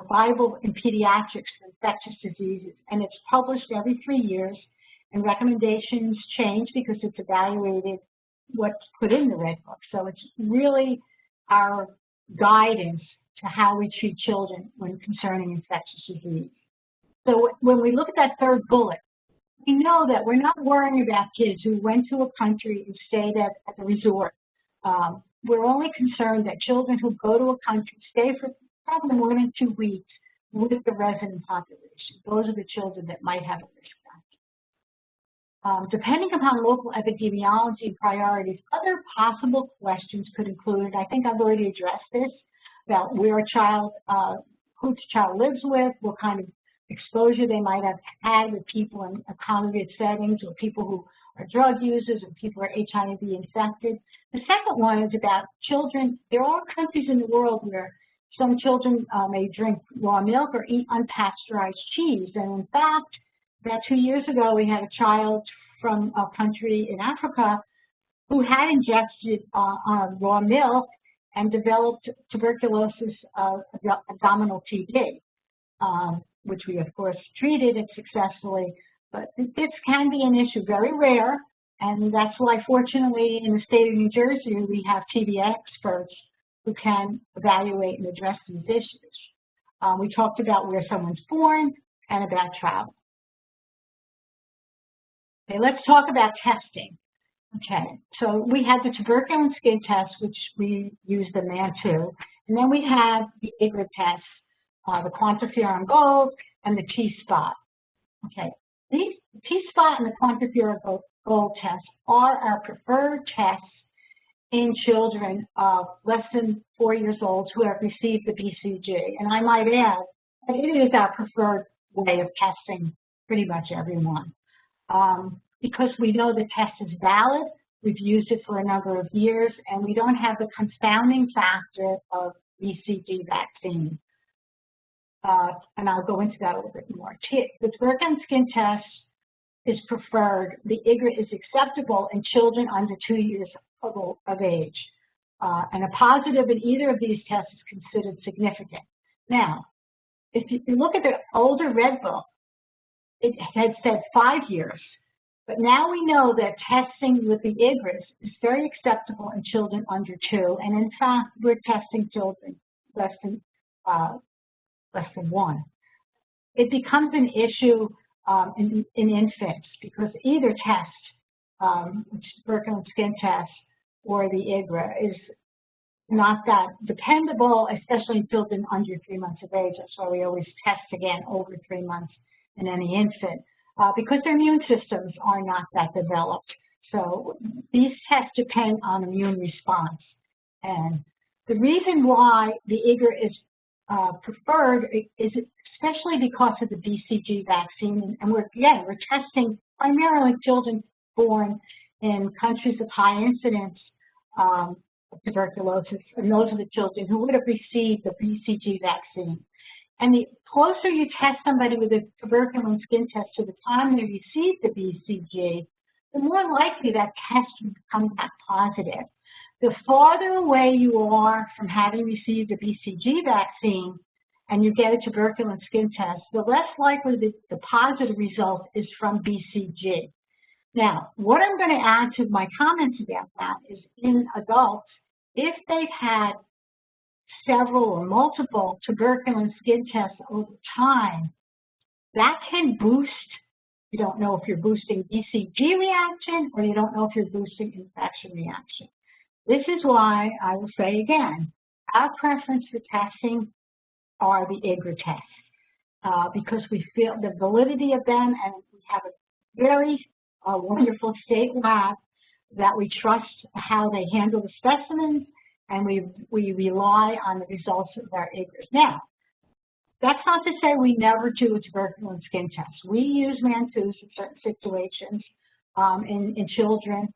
Bible in pediatrics for infectious diseases. And it's published every 3 years, and recommendations change because it's evaluated what's put in the Red Book. So it's really our guidance to how we treat children when concerning infectious disease. So when we look at that third bullet, we know that we're not worrying about kids who went to a country and stayed at a resort. We're only concerned that children who go to a country stay for probably more than 2 weeks with the resident population. Those are the children that might have a risk factor. Depending upon local epidemiology and priorities, other possible questions could include, I think I've already addressed this, about where a child, who the child lives with, what kind of exposure they might have had with people in congregate settings, or people who are drug users, or people who are HIV infected. The second one is about children. There are countries in the world where some children may drink raw milk or eat unpasteurized cheese. And in fact, about 2 years ago, we had a child from a country in Africa who had ingested raw milk and developed tuberculosis abdominal TB. Which we, of course, treated it successfully. But this can be an issue, very rare, and that's why, fortunately, in the state of New Jersey, we have TB experts who can evaluate and address these issues. We talked about where someone's born and about travel. Okay, let's talk about testing. Okay, so we have the tuberculin skin test, which we use the MAN2, and then we have the IGRA test, the quantiferon gold, and the T-spot. Okay, these T-spot and the quantiferon gold tests are our preferred tests in children less than 4 years old who have received the BCG. And I might add that it is our preferred way of testing pretty much everyone. Because we know the test is valid, we've used it for a number of years, and we don't have the confounding factor of BCG vaccine. And I'll go into that a little bit more. The tuberculin skin test is preferred. The IGRA is acceptable in children under 2 years of age. And a positive in either of these tests is considered significant. Now, if you look at the older Red Book, it had said 5 years. But now we know that testing with the IGRAs is very acceptable in children under 2, and in fact, we're testing children less than 1. It becomes an issue in infants because either test, which is tuberculin skin test or the IGRA, is not that dependable, especially in children under 3 months of age. That's why we always test again over 3 months in any infant, because their immune systems are not that developed. So these tests depend on immune response. And the reason why the IGRA is preferred is especially because of the BCG vaccine. And we're testing primarily children born in countries of high incidence of tuberculosis, and those are the children who would have received the BCG vaccine. And the closer you test somebody with a tuberculin skin test to the time they receive the BCG, the more likely that test will come back positive. The farther away you are from having received a BCG vaccine and you get a tuberculin skin test, the less likely the positive result is from BCG. Now, what I'm going to add to my comments about that is in adults, if they've had several or multiple tuberculin skin tests over time, that can boost. You don't know if you're boosting BCG reaction or you don't know if you're boosting infection reaction. This is why I will say again, our preference for testing are the IGRA tests because we feel the validity of them, and we have a very wonderful state lab that we trust how they handle the specimens, and we rely on the results of our IGRAs. Now, that's not to say we never do a tuberculin skin test. We use Mantoux in certain situations in children,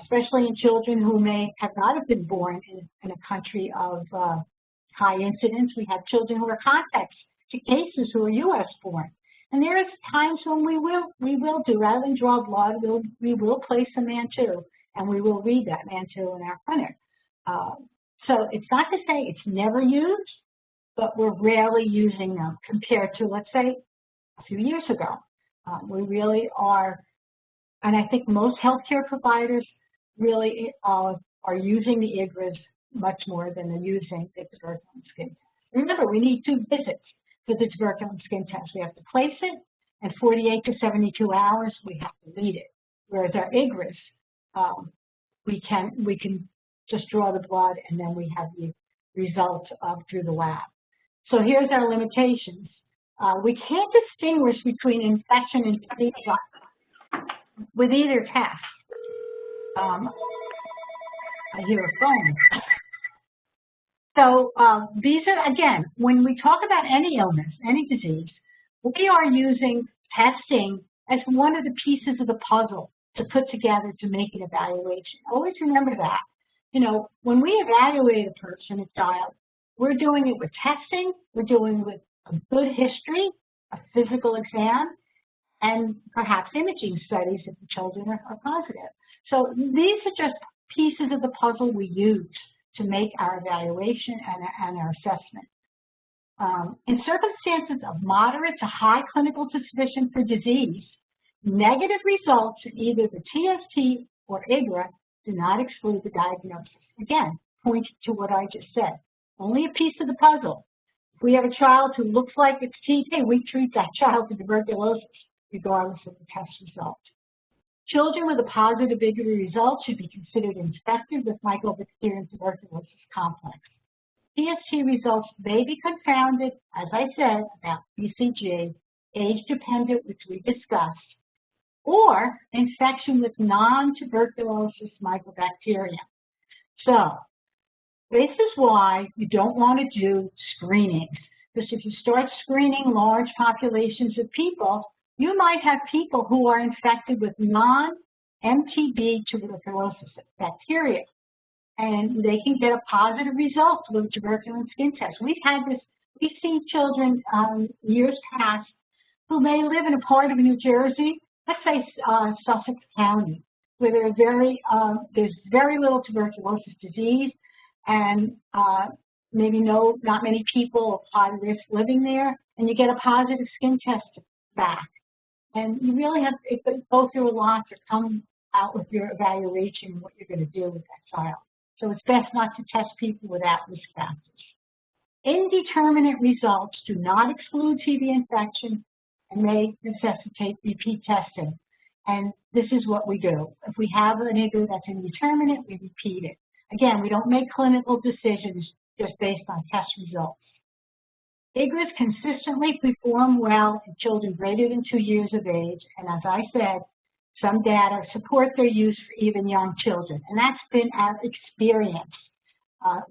especially in children who may have not have been born in a country of high incidence. We have children who are contact cases who are U.S. born. And there is times when we will do, rather than draw blood, we will place a Mantoux, and we will read that Mantoux in our printer. So it's not to say it's never used, but we're rarely using them compared to, let's say, a few years ago. We really are, and I think most healthcare providers really are using the IGRAs much more than they're using the tuberculin skin test. Remember, we need 2 visits for the tuberculin skin test. We have to place it, and 48 to 72 hours, we have to read it. Whereas our IGRAs, we can just draw the blood, and then we have the results through the lab. So here's our limitations. We can't distinguish between infection and disease with either test. I hear a phone. So these are, again, when we talk about any illness, any disease, we are using testing as one of the pieces of the puzzle to put together to make an evaluation. Always remember that. You know, when we evaluate a person, a child, we're doing it with testing, we're doing it with a good history, a physical exam, and perhaps imaging studies if the children are positive. So these are just pieces of the puzzle we use to make our evaluation and our assessment. In circumstances of moderate to high clinical suspicion for disease, negative results in either the TST or IGRA do not exclude the diagnosis. Again, pointing to what I just said. Only a piece of the puzzle. If we have a child who looks like it's TB, we treat that child for tuberculosis, regardless of the test result. Children with a positive IGRA result should be considered infected with Mycobacterium tuberculosis complex. TST results may be confounded, as I said, about BCG, age-dependent, which we discussed, or infection with non-tuberculosis mycobacterium. So, this is why you don't want to do screenings, because if you start screening large populations of people, you might have people who are infected with non-MTB tuberculosis bacteria, and they can get a positive result with a tuberculin skin test. We've seen children years past who may live in a part of New Jersey, let's say Sussex County, where there's very little tuberculosis disease, and maybe not many people of high risk living there, and you get a positive skin test back. And you really have to go through a lot to come out with your evaluation and what you're going to do with that child. So it's best not to test people without risk factors. Indeterminate results do not exclude TB infection and may necessitate repeat testing. And this is what we do. If we have an IGRA that's indeterminate, we repeat it. Again, we don't make clinical decisions just based on test results. IGRAs consistently perform well in children greater than 2 years of age, and as I said, some data support their use for even young children, and that's been our experience.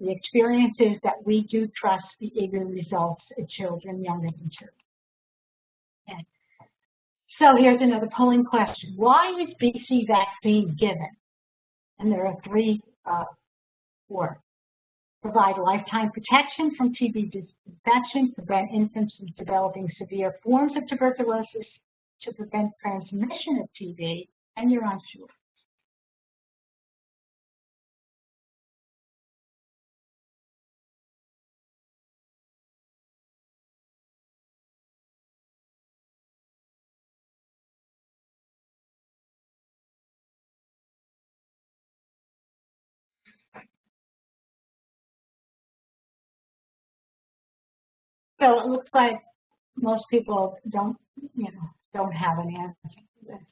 The experience is that we do trust the IGRA results in children younger than 2. Okay. So here's another polling question. Why is BC vaccine given? And there are 3 4. Provide lifetime protection from TB infection, prevent infants from developing severe forms of tuberculosis, to prevent transmission of TB, and you're unsure. So it looks like most people don't have an answer to this.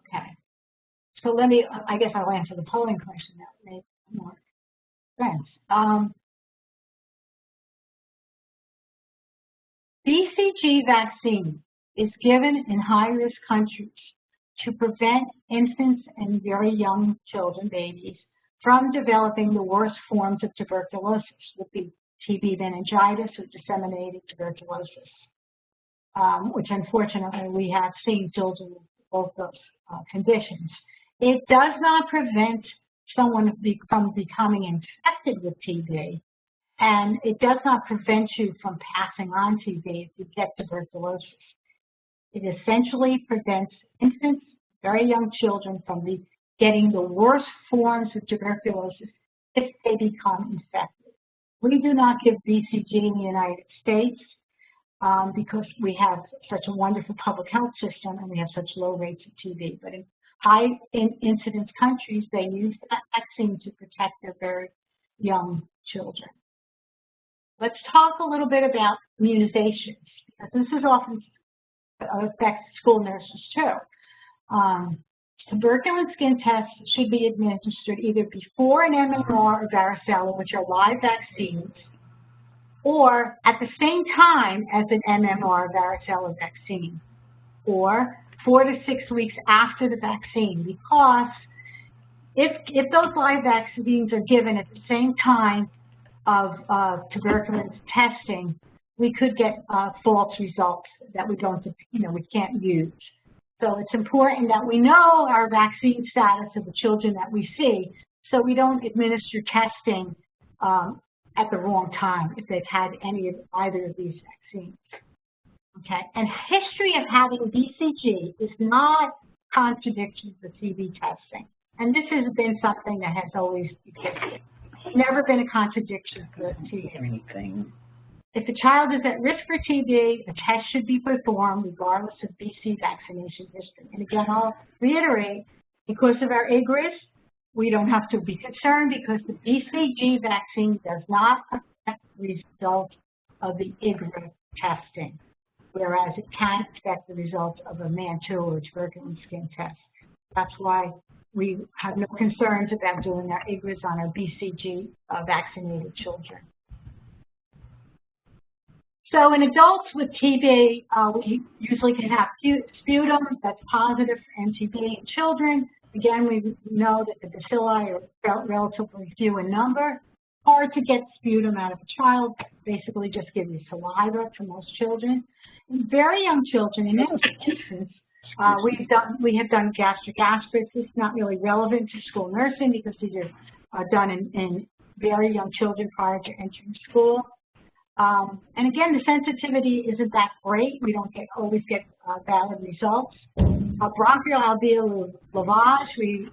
Okay. So I guess I'll answer the polling question that would make more sense. BCG vaccine is given in high-risk countries to prevent infants and very young children, babies, from developing the worst forms of tuberculosis, would be TB meningitis or disseminated tuberculosis, which unfortunately we have seen children with both those conditions. It does not prevent someone from becoming infected with TB, and it does not prevent you from passing on TB if you get tuberculosis. It essentially prevents infants, very young children, from getting the worst forms of tuberculosis if they become infected. We do not give BCG in the United States because we have such a wonderful public health system and we have such low rates of TB. But in high incidence countries, they use that vaccine to protect their very young children. Let's talk a little bit about immunizations, because this is often affects school nurses too. Tuberculin skin tests should be administered either before an MMR or varicella, which are live vaccines, or at the same time as an MMR varicella vaccine, or 4 to 6 weeks after the vaccine, because if those live vaccines are given at the same time of tuberculin testing, we could get false results that we can't use. So it's important that we know our vaccine status of the children that we see, so we don't administer testing at the wrong time if they've had either of these vaccines. Okay, and history of having BCG is not contradiction for TB testing, and this has been something that has always existed. Never been a contradiction for TB. If a child is at risk for TB, a test should be performed regardless of BC vaccination history. And again, I'll reiterate, because of our IGRAs, we don't have to be concerned because the BCG vaccine does not affect the result of the IGRA testing, whereas it can affect the results of a MAN2 or tuberculin skin test. That's why we have no concerns about doing our IGRAs on our BCG vaccinated children. So in adults with TB, we usually can have sputum that's positive for MTB in children. Again, we know that the bacilli are relatively few in number. Hard to get sputum out of a child, basically just give you saliva for most children. In very young children, in infants, we have done gastric aspirates. It's not really relevant to school nursing because these are done in very young children prior to entering school. And again, the sensitivity isn't that great. We don't always get valid results. Bronchial alveolar lavage, we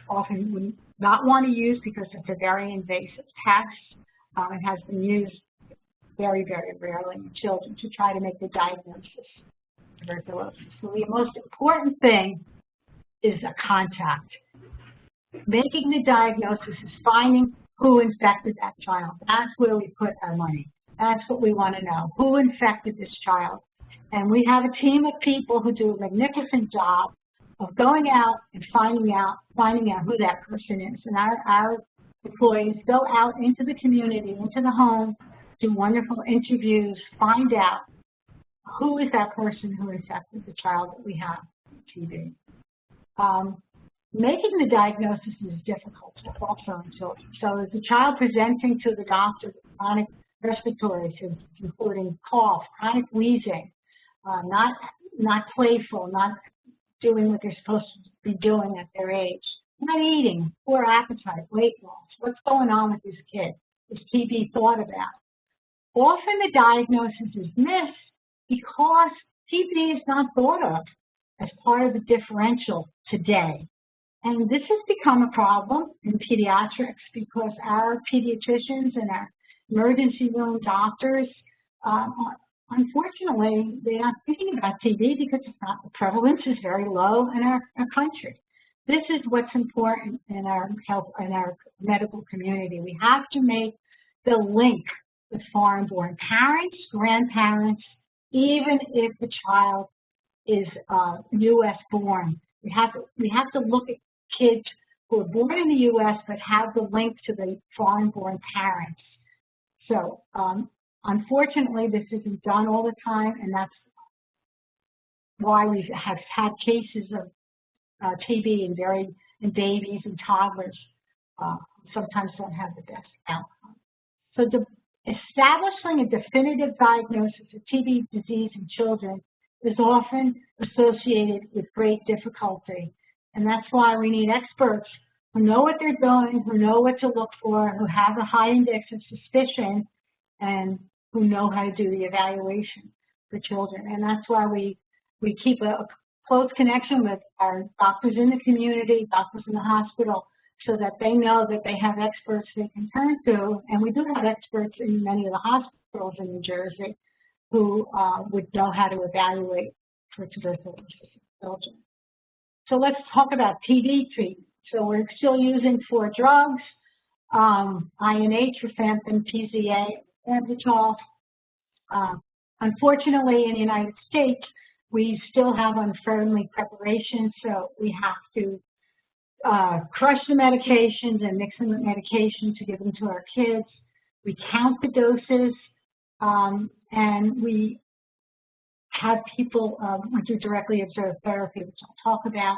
often would not want to use because it's a very invasive test. It has been used very, very rarely in children, to try to make the diagnosis of tuberculosis. So the most important thing is a contact. Making the diagnosis is finding who infected that child. That's where we put our money. That's what we want to know. Who infected this child? And we have a team of people who do a magnificent job of going out and finding out who that person is. And our employees go out into the community, into the home, do wonderful interviews, find out who is that person who infected the child that we have with TB. Making the diagnosis is difficult also in children. So as a child presenting to the doctor with chronic respiratory symptoms, including cough, chronic wheezing, not playful, not doing what they're supposed to be doing at their age, not eating, poor appetite, weight loss, what's going on with this kid? Is TB thought about? Often the diagnosis is missed because TB is not thought of as part of the differential today. And this has become a problem in pediatrics because our pediatricians and our emergency room doctors, unfortunately, they're not thinking about TB because the prevalence is very low in our country. This is what's important in our health, in our medical community. We have to make the link with foreign-born parents, grandparents, even if the child is U.S. born. We have to look at kids who are born in the U.S. but have the link to the foreign-born parents. So, unfortunately, this isn't done all the time, and that's why we have had cases of TB in babies and toddlers sometimes don't have the best outcome. So establishing a definitive diagnosis of TB disease in children is often associated with great difficulty. And that's why we need experts who know what they're doing, who know what to look for, who have a high index of suspicion, and who know how to do the evaluation for children. And that's why we keep a close connection with our doctors in the community, doctors in the hospital, so that they know that they have experts they can turn to. And we do have experts in many of the hospitals in New Jersey who would know how to evaluate for tuberculosis in children. So let's talk about TB treatment. So we're still using 4 drugs, INH, rifampin, PZA, ambitol. Unfortunately, in the United States, we still have unfriendly preparations, so we have to crush the medications and mix them with medication to give them to our kids. We count the doses, and we have people do directly observed therapy, which I'll talk about.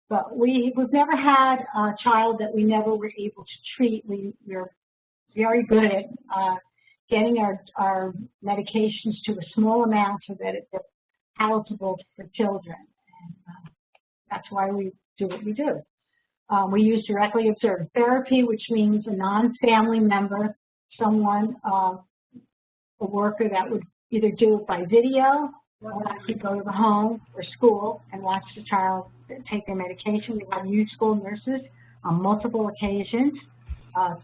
But we've never had a child that we never were able to treat. We're very good at getting our medications to a small amount so that it's palatable for children. And that's why we do what we do. We use directly observed therapy, which means a non-family member, someone, a worker that would either do it by video or actually go to the home or school and watch the child take their medication. We have used school nurses on multiple occasions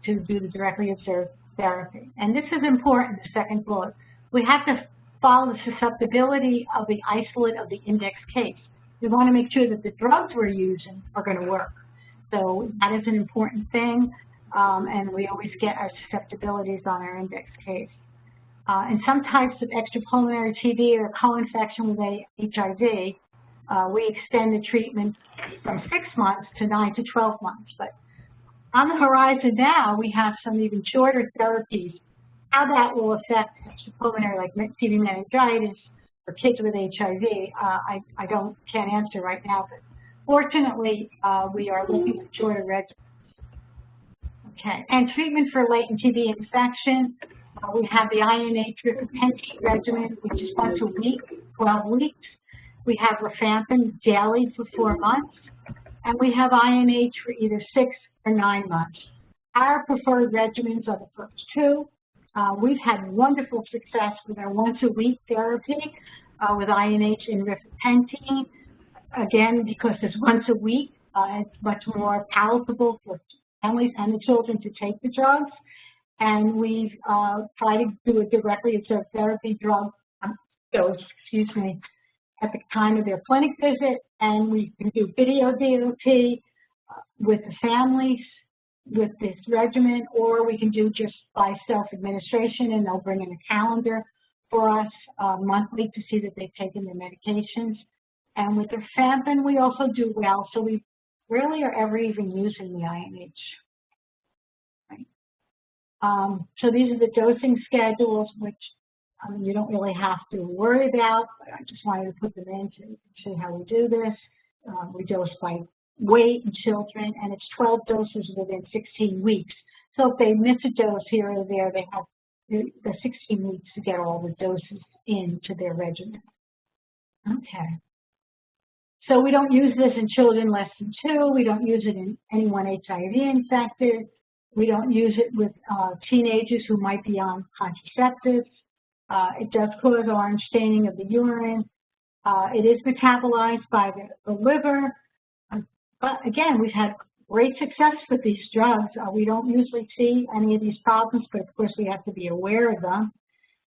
to do the directly observed therapy. And this is important, the second bullet. We have to follow the susceptibility of the isolate of the index case. We want to make sure that the drugs we're using are going to work. So that is an important thing, and we always get our susceptibilities on our index case. In some types of extrapulmonary TB or co-infection with HIV, we extend the treatment from 6 months to 9 to 12 months. But on the horizon now, we have some even shorter therapies. How that will affect extrapulmonary, like TB meningitis, for kids with HIV, I can't answer right now. But fortunately, we are looking at shorter regimens. Okay, and treatment for latent TB infection. We have the INH rifampin regimen, which is once a week, 12 weeks. We have rifampin daily for 4 months, and we have INH for either 6 or 9 months. Our preferred regimens are the first 2. We've had wonderful success with our once-a-week therapy with INH and rifampin. Again, because it's once a week, it's much more palatable for families and the children to take the drugs. and we've tried to do a directly observed therapy drug dose, at the time of their clinic visit, and we can do video DOT with the families with this regimen, or we can do just by self-administration, and they'll bring in a calendar for us monthly to see that they've taken their medications. And with the rifampin, we also do well, so we rarely are ever even using the INH. Right. So these are the dosing schedules, which you don't really have to worry about, but I just wanted to put them in to see how we do this. We dose by weight in children, and it's 12 doses within 16 weeks. So if they miss a dose here or there, they have the 16 weeks to get all the doses into their regimen. Okay. So we don't use this in children less than 2. We don't use it in anyone HIV infected. We don't use it with teenagers who might be on contraceptives. It does cause orange staining of the urine. It is metabolized by the liver. But again, we've had great success with these drugs. We don't usually see any of these problems, but of course we have to be aware of them.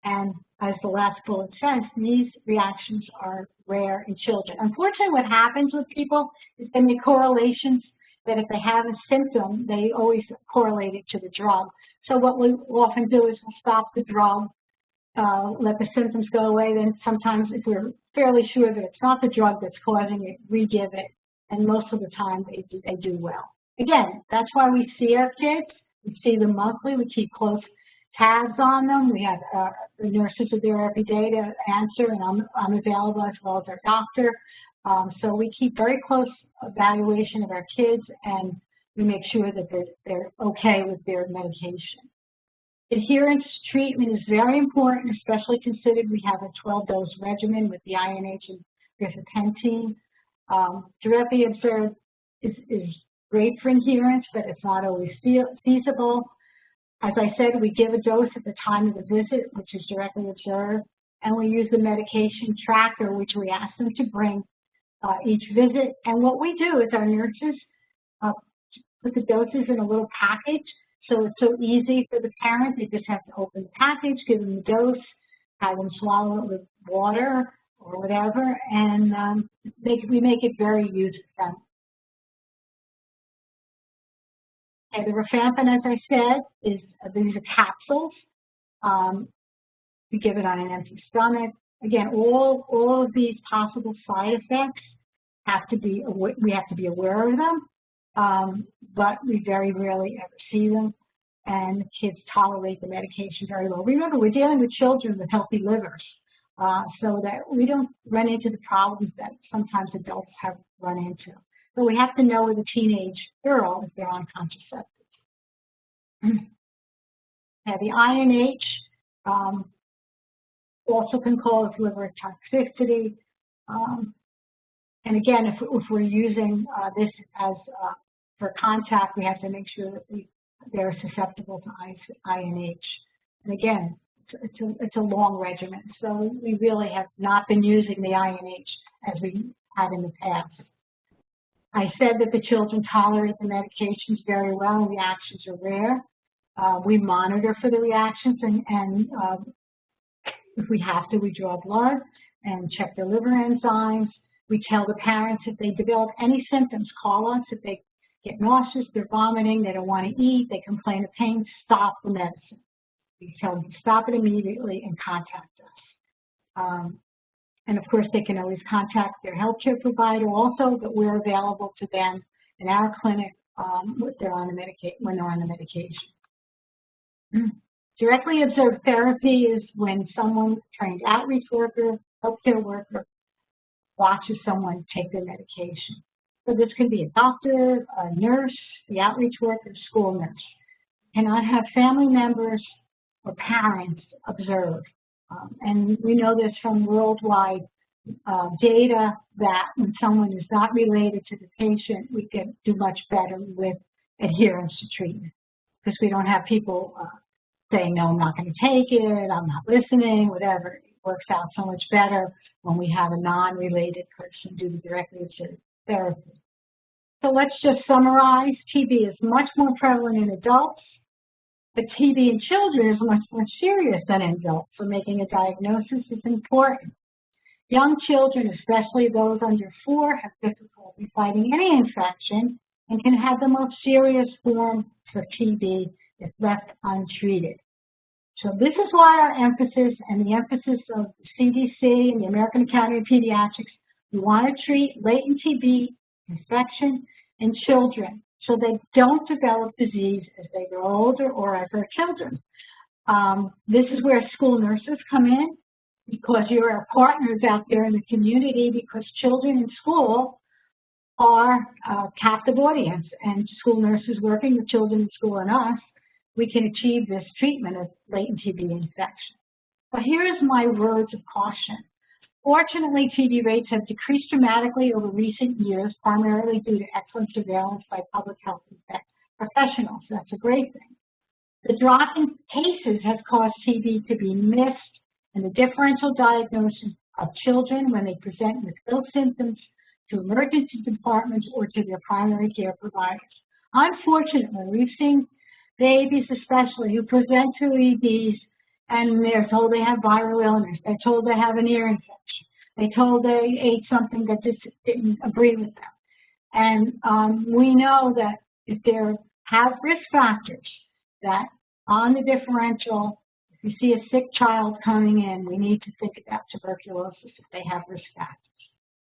And as the last bullet says, these reactions are rare in children. Unfortunately, what happens with people is they make correlations that if they have a symptom, they always correlate it to the drug. So what we often do is we'll stop the drug, let the symptoms go away. Then sometimes if we're fairly sure that it's not the drug that's causing it, re-give it. And most of the time they do well. Again, that's why we see our kids. We see them monthly. We keep close tabs on them. We have the nurses are there every day to answer, and I'm available as well as our doctor. So we keep very close evaluation of our kids, and we make sure that they're okay with their medication. Adherence to treatment is very important, especially considered we have a 12-dose regimen with the INH and rifapentine. Directly observed is great for adherence, but it's not always feasible. As I said, we give a dose at the time of the visit, which is directly observed, and we use the medication tracker, which we ask them to bring each visit. And what we do is our nurses put the doses in a little package, so it's so easy for the parent. They just have to open the package, give them the dose, have them swallow it with water or whatever, and we make it very user-friendly. Okay, the rifampin, as I said, these are capsules. We give it on an empty stomach. Again, all of these possible side effects we have to be aware of them, but we very rarely ever see them, and the kids tolerate the medication very well. Remember, we're dealing with children with healthy livers, so that we don't run into the problems that sometimes adults have run into. So we have to know with a teenage girl if they're on contraceptives. Now, the INH also can cause liver toxicity. And again, if we're using this as for contact, we have to make sure that they're susceptible to INH. And again, it's a long regimen, so we really have not been using the INH as we had in the past. I said that the children tolerate the medications very well, and reactions are rare. We monitor for the reactions, and if we have to, we draw blood and check their liver enzymes. We tell the parents if they develop any symptoms, call us. If they get nauseous, they're vomiting, they don't want to eat, they complain of pain, stop the medicine. We tell them to stop it immediately and contact us. And of course, they can always contact their healthcare provider also, but we're available to them in our clinic when they're on the medication. Directly observed therapy is when someone, trained outreach worker, healthcare worker, watches someone take their medication. So this can be a doctor, a nurse, the outreach worker, school nurse. Cannot have family members or parents observe. And we know this from worldwide data that when someone is not related to the patient, we can do much better with adherence to treatment, because we don't have people saying, no, I'm not going to take it, I'm not listening, whatever. It works out so much better when we have a non-related person do the directly observed therapy. So let's just summarize. TB is much more prevalent in adults. But TB in children is much more serious than in adults, so making a diagnosis is important. Young children, especially those under 4, have difficulty fighting any infection and can have the most serious form of TB if left untreated. So this is why our emphasis and the emphasis of the CDC and the American Academy of Pediatrics, we want to treat latent TB infection in children so they don't develop disease as they grow older or as they're children. This is where school nurses come in, because you're our partners out there in the community, because children in school are a captive audience, and school nurses working with children in school and us, we can achieve this treatment of latent TB infection. But here's my words of caution. Fortunately, TB rates have decreased dramatically over recent years, primarily due to excellent surveillance by public health professionals. That's a great thing. The drop in cases has caused TB to be missed, and the differential diagnosis of children when they present with ill symptoms to emergency departments or to their primary care providers. Unfortunately, we've seen babies especially who present to EDs and they're told they have viral illness, they're told they have an ear infection, they're told they ate something that just didn't agree with them. And we know that if there have risk factors, that on the differential, if you see a sick child coming in, we need to think about tuberculosis if they have risk factors.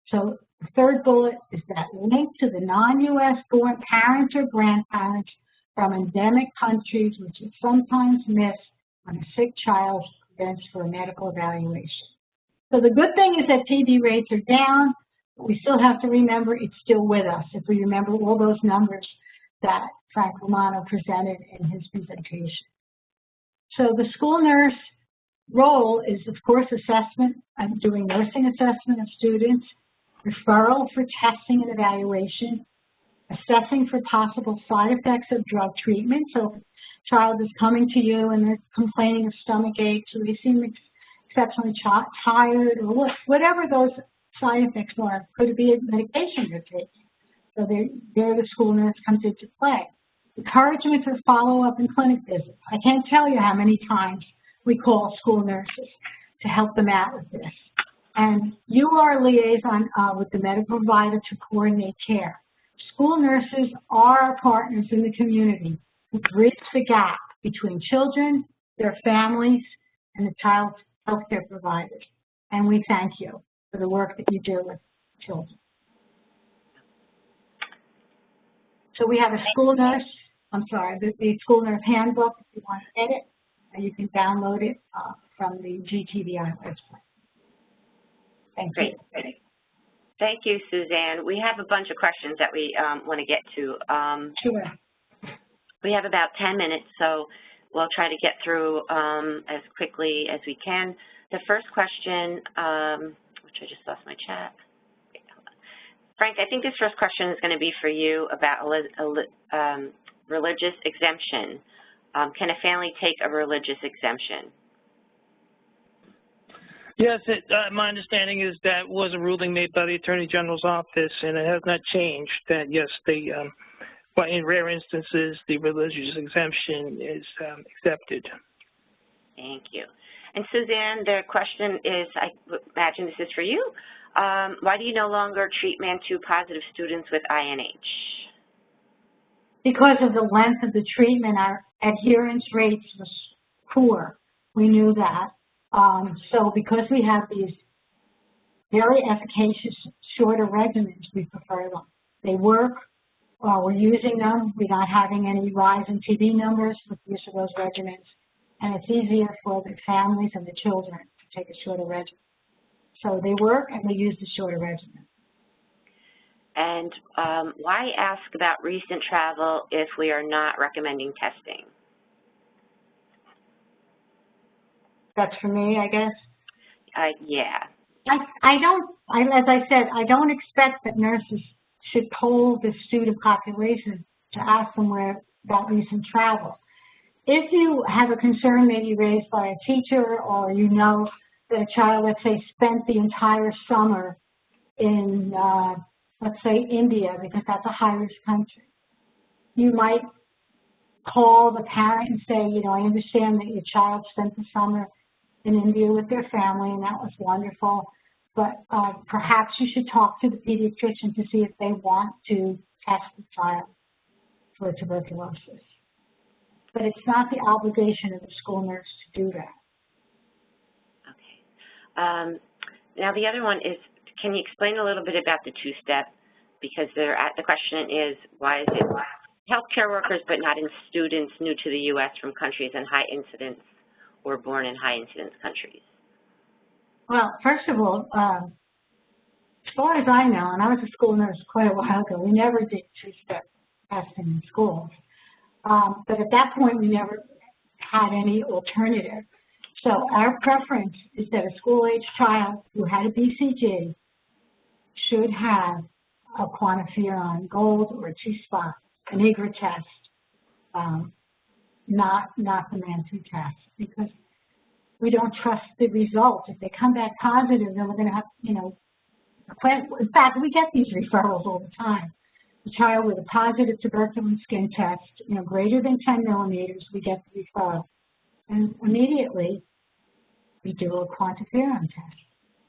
So the third bullet is that link to the non-U.S. born parents or grandparents from endemic countries, which is sometimes missed when a sick child presents for a medical evaluation. So the good thing is that TB rates are down, but we still have to remember it's still with us, if we remember all those numbers that Frank Romano presented in his presentation. So the school nurse role is, of course, assessment and doing nursing assessment of students, referral for testing and evaluation, assessing for possible side effects of drug treatment. So if a child is coming to you and they're complaining of stomach aches, or they seem exceptionally tired, or whatever those side effects are, could it be a medication they're taking? So there the school nurse comes into play. Encouragement for follow-up and clinic visits. I can't tell you how many times we call school nurses to help them out with this. And you are a liaison with the medical provider to coordinate care. School nurses are our partners in the community who bridge the gap between children, their families, and the child's healthcare providers. And we thank you for the work that you do with children. So we have a school nurse, the school nurse handbook, if you want to edit, and you can download it from the GTVI website. Thank you. Great. Thank you, Suzanne. We have a bunch of questions that we want to get to. Sure. We have about 10 minutes, so we'll try to get through as quickly as we can. The first question, which I just lost my chat. Okay, hold on. Frank, I think this first question is going to be for you about religious exemption. Can a family take a religious exemption? Yes, my understanding is that was a ruling made by the Attorney General's office, and it has not changed. That yes, but in rare instances, the religious exemption is accepted. Thank you. And Suzanne, the question is, I imagine this is for you. Why do you no longer treat MAN2 positive students with INH? Because of the length of the treatment, our adherence rates was poor. We knew that. So because we have these very efficacious, shorter regimens, we prefer them. They work, we're using them, we're not having any rise in TB numbers with the use of those regimens, and it's easier for the families and the children to take a shorter regimen. So they work, and we use the shorter regimen. And why ask about recent travel if we are not recommending testing? That's for me, I guess. Yeah. As I said, I don't expect that nurses should poll the student population to ask them about recent travel. If you have a concern maybe raised by a teacher, or you know that a child, let's say, spent the entire summer in, let's say, India, because that's a high-risk country, you might call the parent and say, you know, I understand that your child spent the summer in India with their family, and that was wonderful, but perhaps you should talk to the pediatrician to see if they want to test the child for tuberculosis. But it's not the obligation of the school nurse to do that. Okay. Now the other one is, can you explain a little bit about the two-step? Because the question is, why is it healthcare workers but not in students new to the U.S. from countries in high incidence or born in high incidence countries? Well, first of all, as far as I know, and I was a school nurse quite a while ago, we never did two-step testing in schools. But at that point, we never had any alternative. So our preference is that a school-age child who had a BCG should have a quantiferon gold or a T-spot, an IGRA test, not the Mantoux test, because we don't trust the results. If they come back positive, then we're going to have, you know, in fact, we get these referrals all the time. A child with a positive tuberculin skin test, you know, greater than 10 millimeters, we get the referral. And immediately, we do a quantiferon test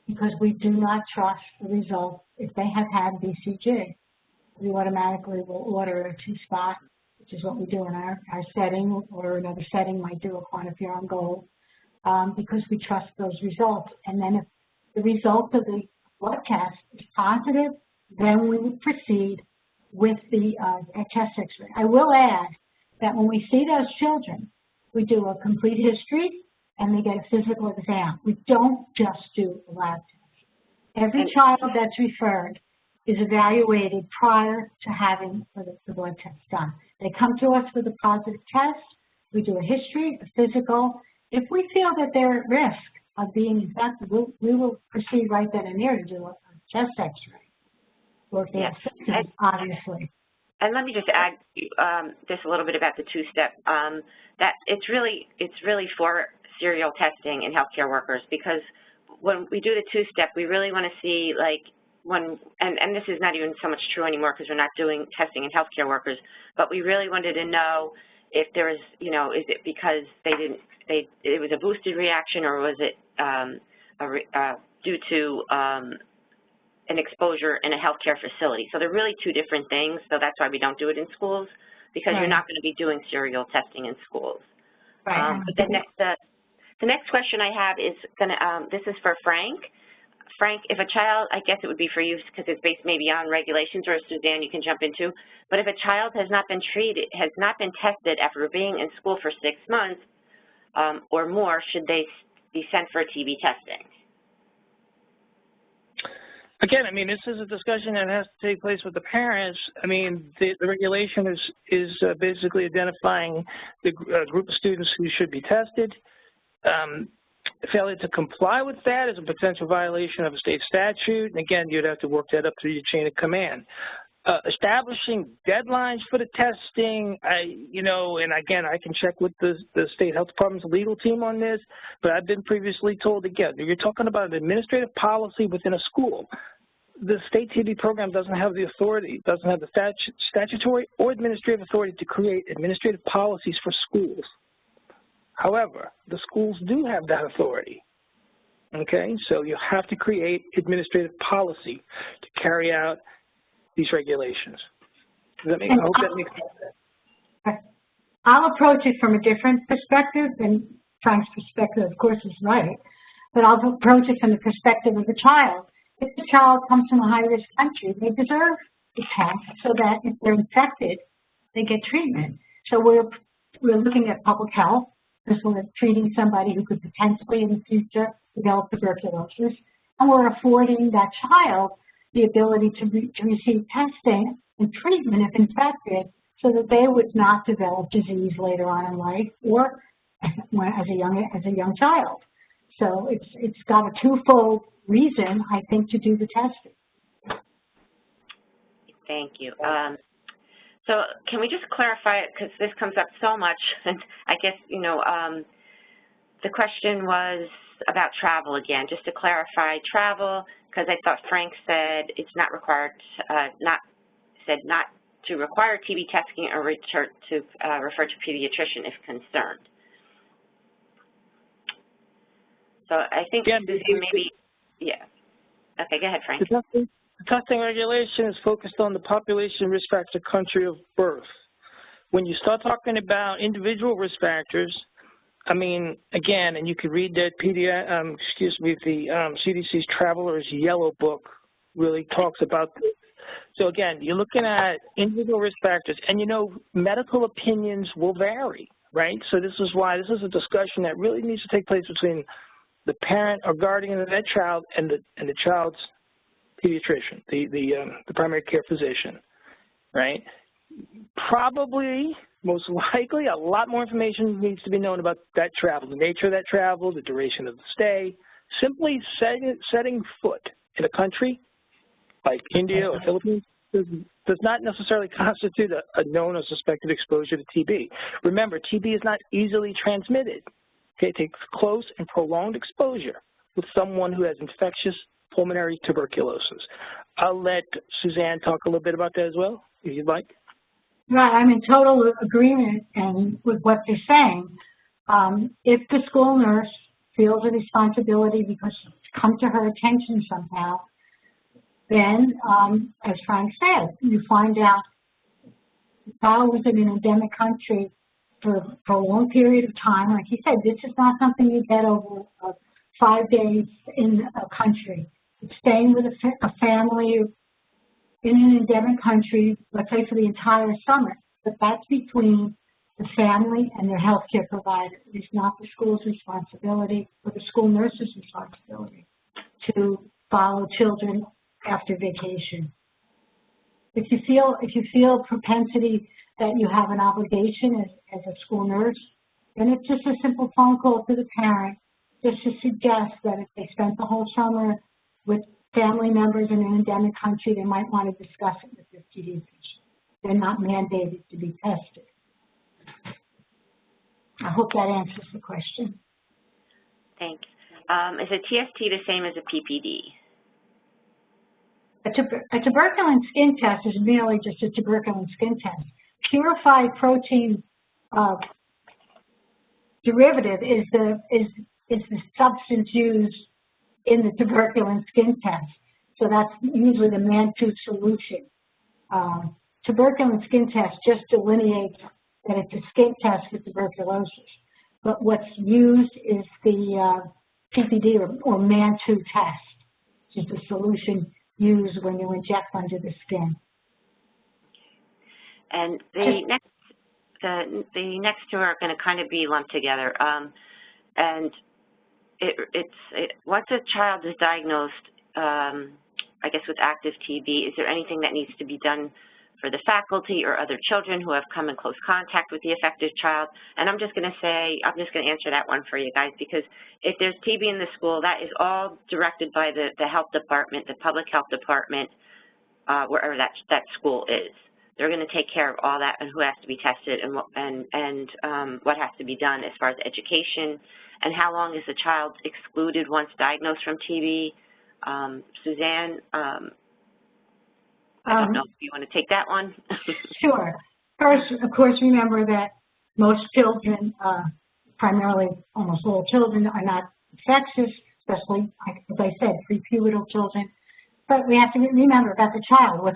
because we do not trust the results if they have had BCG. We automatically will order a T-spot, which is what we do in our setting, or another setting might do a quantiferon gold, because we trust those results. And then if the result of the blood test is positive, then we would proceed with the chest X-ray. I will add that when we see those children, we do a complete history and they get a physical exam. We don't just do a lab test. Every child that's referred is evaluated prior to having the blood test done. They come to us with a positive test. We do a history, a physical. If we feel that they're at risk of being infected, we will proceed right then and there to do a chest X-ray. Or if they have symptoms, obviously. And let me just add just a little bit about the two-step. That it's really for serial testing in healthcare workers, because when we do the two-step, we really want to see, like, and this is not even so much true anymore because we're not doing testing in healthcare workers, but we really wanted to know if there was, you know, is it because it was a boosted reaction, or was it due to an exposure in a healthcare facility. So they're really two different things, so that's why we don't do it in schools, because you're not going to be doing serial testing in schools. Right. But the next question I have is this is for Frank. Frank, if a child, I guess it would be for you because it's based maybe on regulations, or Suzanne, you can jump into, but if a child has not been tested after being in school for 6 months or more, should they be sent for TB testing? Again, I mean, this is a discussion that has to take place with the parents. I mean, the regulation is basically identifying the group of students who should be tested. Failure to comply with that is a potential violation of a state statute. And again, you'd have to work that up through your chain of command. Establishing deadlines for the testing, and again, I can check with the state health department's legal team on this, but I've been previously told, again, you're talking about an administrative policy within a school. The state TB program doesn't have the authority, doesn't have the statutory or administrative authority to create administrative policies for schools. However, the schools do have that authority. Okay, so you have to create administrative policy to carry out these regulations. Does that make, I hope that makes sense. I'll approach it from a different perspective, and Frank's perspective, of course, is right, but I'll approach it from the perspective of the child. If the child comes from a high-risk country, they deserve the test so that if they're infected, they get treatment. So we're looking at public health, because we're treating somebody who could potentially in the future develop tuberculosis, and we're affording that child the ability to receive testing and treatment if infected, so that they would not develop disease later on in life or as a young child. So it's got a twofold reason, I think, to do the testing. Thank you. So can we just clarify it, because this comes up so much, and I guess, the question was about travel again. Just to clarify, travel, because I thought Frank said it's not required, not to require TB testing or refer to pediatrician if concerned. So I think maybe, yeah. Okay, go ahead, Frank. The testing regulation is focused on the population risk factor country of birth. When you start talking about individual risk factors, I mean, again, and you can read that the CDC's Traveler's Yellow Book really talks about this. So again, you're looking at individual risk factors, and you know, medical opinions will vary, right? So this is why this is a discussion that really needs to take place between the parent or guardian of that child and the child's pediatrician, the primary care physician, right? Probably, most likely, a lot more information needs to be known about that travel, the nature of that travel, the duration of the stay. Simply setting foot in a country like India or Philippines does not necessarily constitute a known or suspected exposure to TB. Remember, TB is not easily transmitted. Okay, it takes close and prolonged exposure with someone who has infectious pulmonary tuberculosis. I'll let Suzanne talk a little bit about that as well, if you'd like. Right, I'm in total agreement and with what they're saying. If the school nurse feels a responsibility because it's come to her attention somehow, then, as Frank said, you find out the child was in an endemic country for a long period of time. Like he said, this is not something you get over 5 days in a country. It's staying with a family in an endemic country, let's say for the entire summer, but that's between the family and their healthcare provider. It's not the school's responsibility or the school nurse's responsibility to follow children after vacation. If you feel propensity that you have an obligation as a school nurse, then it's just a simple phone call to the parent just to suggest that if they spent the whole summer with family members in an endemic country, they might want to discuss it with their pediatrician. They're not mandated to be tested. I hope that answers the question. Thanks. Is a TST the same as a PPD? A tuberculin skin test is merely just a tuberculin skin test. Purified protein derivative is the substance used in the tuberculin skin test. So that's usually the Mantoux solution. Tuberculin skin test just delineates that it's a skin test for tuberculosis. But what's used is the PPD or Mantoux test, which is the solution used when you inject under the skin. And the next two are going to kind of be lumped together. And once a child is diagnosed, I guess with active TB, is there anything that needs to be done for the faculty or other children who have come in close contact with the affected child? And I'm just going to answer that one for you guys, because if there's TB in the school, that is all directed by the health department, the public health department, wherever that school is. They're going to take care of all that and who has to be tested and what has to be done as far as education and how long is the child excluded once diagnosed from TB. Suzanne, I don't know if you want to take that one. Sure. First, of course, remember that most children, primarily almost all children, are not infectious, especially, as I said, prepubertal children. But we have to remember about the child.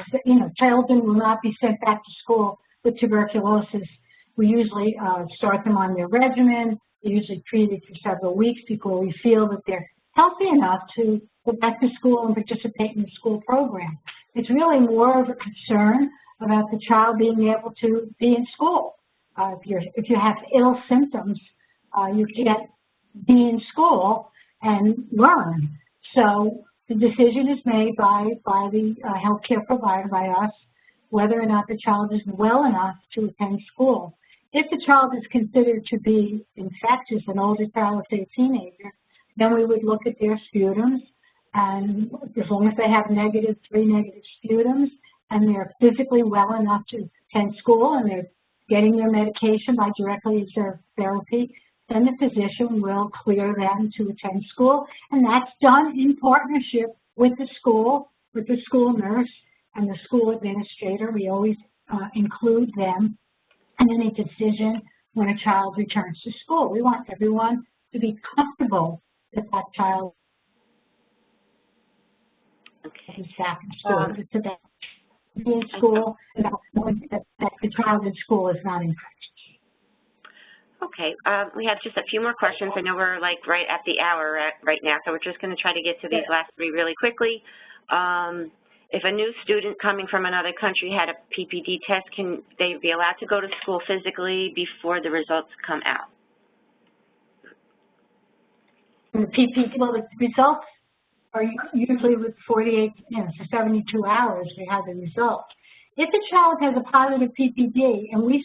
Children will not be sent back to school with tuberculosis. We usually start them on their regimen. They're usually treated for several weeks before we feel that they're healthy enough to go back to school and participate in the school program. It's really more of a concern about the child being able to be in school. If you have ill symptoms, you can't be in school and learn. So the decision is made by the healthcare provider, by us, whether or not the child is well enough to attend school. If the child is considered to be infectious, an older child, let's say a teenager, then we would look at their sputums, and as long as they have 3 negative sputums, and they're physically well enough to attend school, and they're getting their medication by directly observed therapy, then the physician will clear them to attend school, and that's done in partnership with the school nurse, and the school administrator. We always include them in any decision when a child returns to school. We want everyone to be comfortable that that child is back in school. It's about being in school, and that the child in school is not infectious. Okay, we have just a few more questions. I know we're like right at the hour right now, so we're just going to try to get to these last three really quickly. If a new student coming from another country had a PPD test, can they be allowed to go to school physically before the results come out? And the PPD, well, the results are usually with 48, to 72 hours we have the results. If a child has a positive PPD and we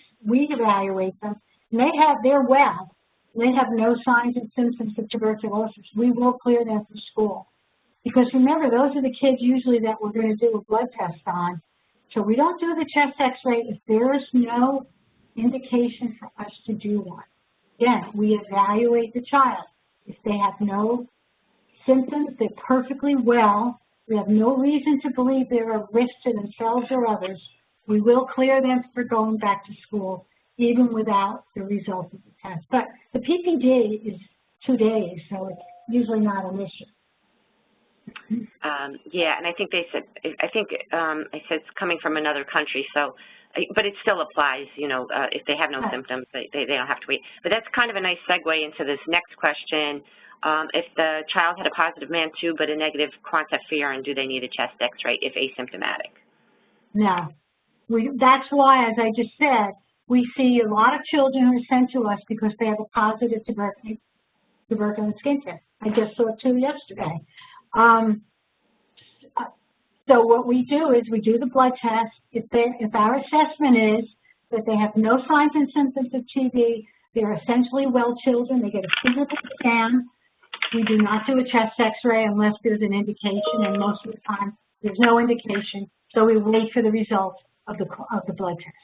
evaluate them, and they're well, they have no signs and symptoms of tuberculosis, we will clear them for school. Because remember, those are the kids usually that we're going to do a blood test on. So we don't do the chest x-ray if there is no indication for us to do one. Again, we evaluate the child. If they have no symptoms, they're perfectly well, we have no reason to believe they're a risk to themselves or others, we will clear them for going back to school, even without the result of the test. But the PPD is 2 days, so it's usually not an issue. Yeah, and I think they said, I said it's coming from another country, so, but it still applies, if they have no symptoms, they don't have to wait. But that's kind of a nice segue into this next question. If the child had a positive MAN2 but a negative quantiferin, do they need a chest x-ray if asymptomatic? No. That's why, as I just said, we see a lot of children who are sent to us because they have a positive tuberculosis skin test. I just saw 2 yesterday. So what we do is we do the blood test. If our assessment is that they have no signs and symptoms of TB, they're essentially well children, they get a physical scan. We do not do a chest x-ray unless there's an indication, and most of the time there's no indication. So we wait for the results of the blood test.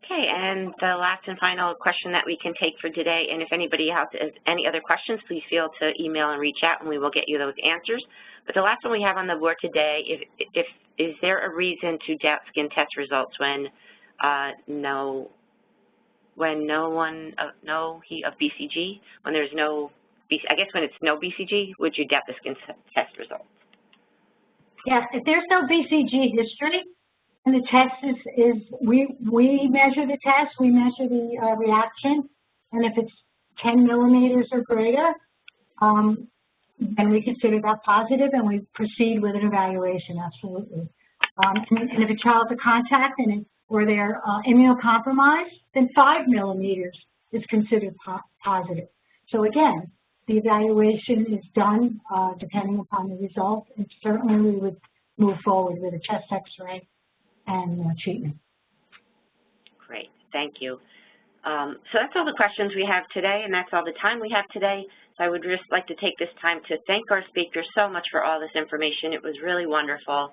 Okay, and the last and final question that we can take for today, and if anybody else has any other questions, please feel to email and reach out and we will get you those answers. But the last one we have on the board today, is there a reason to doubt skin test results when no heat of BCG, when there's no, I guess when it's no BCG, would you doubt the skin test results? Yeah, if there's no BCG history, and the test we measure the test, we measure the reaction, and if it's 10 millimeters or greater, then we consider that positive and we proceed with an evaluation, absolutely. And if a child's a contact or they're immunocompromised, then 5 millimeters is considered positive. So again, the evaluation is done depending upon the results, and certainly we would move forward with a chest x-ray and treatment. Great, thank you. So that's all the questions we have today, and that's all the time we have today. So I would just like to take this time to thank our speakers so much for all this information. It was really wonderful.